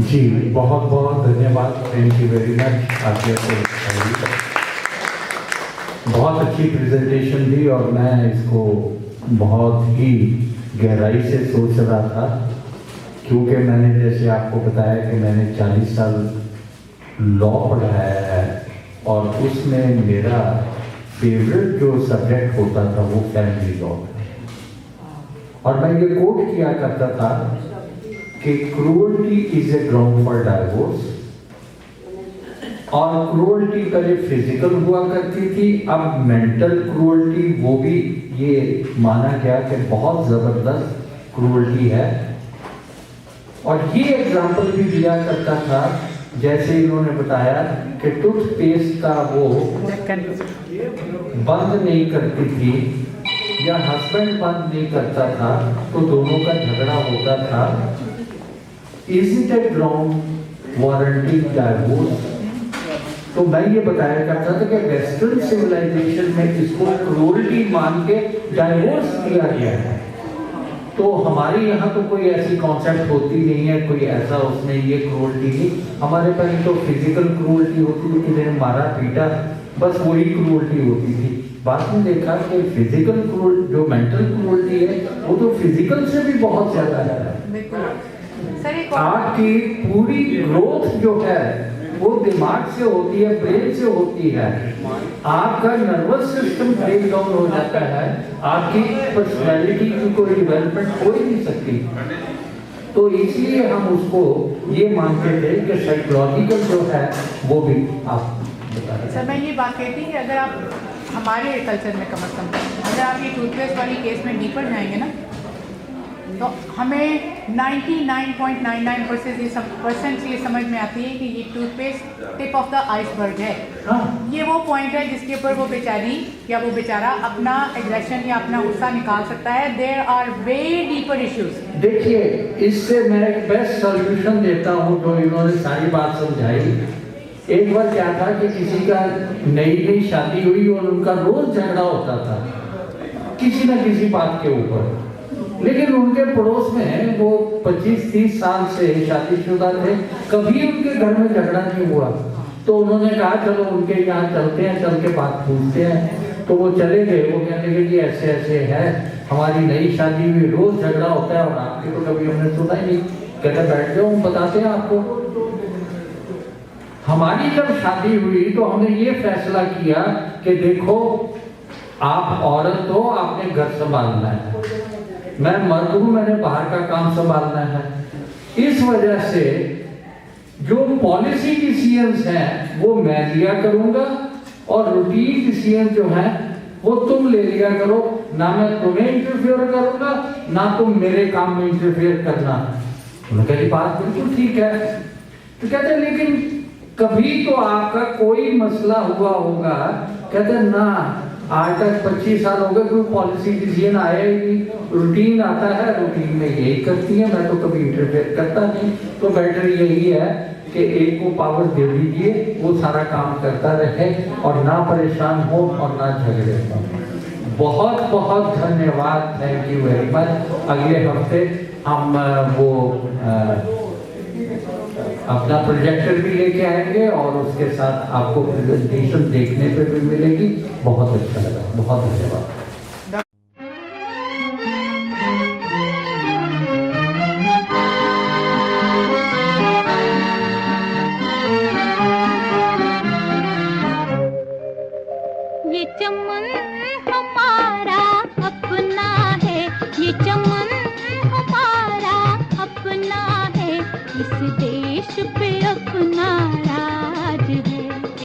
जी बहुत बहुत धन्यवाद, thank you very much. आपके बहुत अच्छी presentation दी, और मैं इसको बहुत ही गहराई से सोच रहा था, क्योंकि मैंने जैसे आपको बताया कि मैंने 40 साल लॉ पढ़ाया है, और उसमें मेरा फेवरेट जो सब्जेक्ट होता था वो फैमिली लॉ है, और मैं ये कोट किया करता था कि cruelty is a ground for divorce, और क्रूअल्टी पहले फिजिकल हुआ करती थी, अब मेंटल क्रूअल्टी वो भी ये माना गया कि बहुत जबरदस्त क्रूअल्टी है। और ये एग्जाम्पल भी दिया करता था, जैसे इन्होंने बताया कि टूथपेस्ट का वो बंद नहीं करती थी या हस्बैंड बंद नहीं करता था तो दोनों का झगड़ा होता था। Is it wrong warranty divorce? तो मैं ये बताया करता था कि वेस्टर्न सिविलाइजेशन में इसको क्रूरटी मान के डाइवोर्स किया गया है। तो हमारे यहाँ तो कोई ऐसी कॉन्सेप्ट होती नहीं है, कोई ऐसा उसमें ये क्रूरटी नहीं। हमारे पास तो फिजिकल क्रूरटी होती थी, किसी ने मारा पीटा, बस वही क्रूरटी होती थी। बाद में देखा कि फिजिकल क्रूर जो मेंटल क्रूरटी है वो तो फिजिकल से भी बहुत ज्यादा है। आपकी पूरी ग्रोथ जो है वो दिमाग से होती है, ब्रेन से होती है। आपका नर्वस सिस्टम ब्रेक डाउन हो जाता है, आपकी पर्सनैलिटी की कोई डेवलपमेंट हो ही नहीं सकती। तो इसलिए हम उसको ये मानते थे कि साइकोलॉजिकल जो है वो भी आप बता रहे। सर मैं ये बात कहती कि अगर आप हमारे कल्चर में कम से कम अगर आप ये टूथपेस्ट वाली केस में डीपर जाएंगे ना तो हमें 99.99% ये समझ में आती है कि ये toothpaste tip of the iceberg है। ये वो पॉइंट है जिसके ऊपर वो बेचारी या वो बेचारा अपना एग्रेशन या अपना गुस्सा निकाल सकता है। There are way deeper issues. देखिए, इससे मैं एक बेस्ट सॉल्यूशन देता हूँ जो इन्होंने सारी बात समझाई। एक बार क्या था कि किसी का नई शादी हुई और उनका रोज झगड़ा होता था किसी न किसी बात के ऊपर, लेकिन उनके पड़ोस में वो 25-30 साल से शादीशुदा थे, कभी उनके घर में झगड़ा नहीं हुआ। तो उन्होंने कहा चलो उनके यहाँ चलते हैं, चल के बात पूछते हैं। तो वो चले गए। वो कहने लगे कि ऐसे ऐसे है, हमारी नई शादी में रोज झगड़ा होता है और आपकी तो कभी हमने सुना ही नहीं। कहते बैठ जाओ, हम बताते हैं आपको। हमारी जब शादी हुई तो हमने ये फैसला किया कि देखो आप औरत हो, आपने घर संभालना है, मैं मर्द हूं, मैंने बाहर का काम संभालना है। इस वजह से जो पॉलिसी डिसीजंस हैं वो मैं लिया करूंगा और रूटीन डिसीजन जो है वो तुम ले लिया करो। ना मैं तुम्हें इंटरफेयर करूंगा, ना तुम मेरे काम में इंटरफेयर करना। उन्होंने बात बिल्कुल ठीक है। तो कहते लेकिन कभी तो आपका कोई मसला हुआ होगा? कहते ना, आज तक 25 साल हो गए कोई पॉलिसी डिसीजन आया ही नहीं। रूटीन आता है, रूटीन में यही करती है, मैं तो कभी इंटरफेयर करता नहीं। तो बेटर यही है कि एक को पावर दे दीजिए, वो सारा काम करता रहे और ना परेशान हो और ना झगड़े हो। बहुत बहुत धन्यवाद, थैंक यू वेरी मच। अगले हफ्ते हम वो अपना प्रोजेक्टर भी लेके आएंगे और उसके साथ आपको प्रेजेंटेशन देखने पे भी मिलेगी। बहुत अच्छा लगा, बहुत धन्यवाद।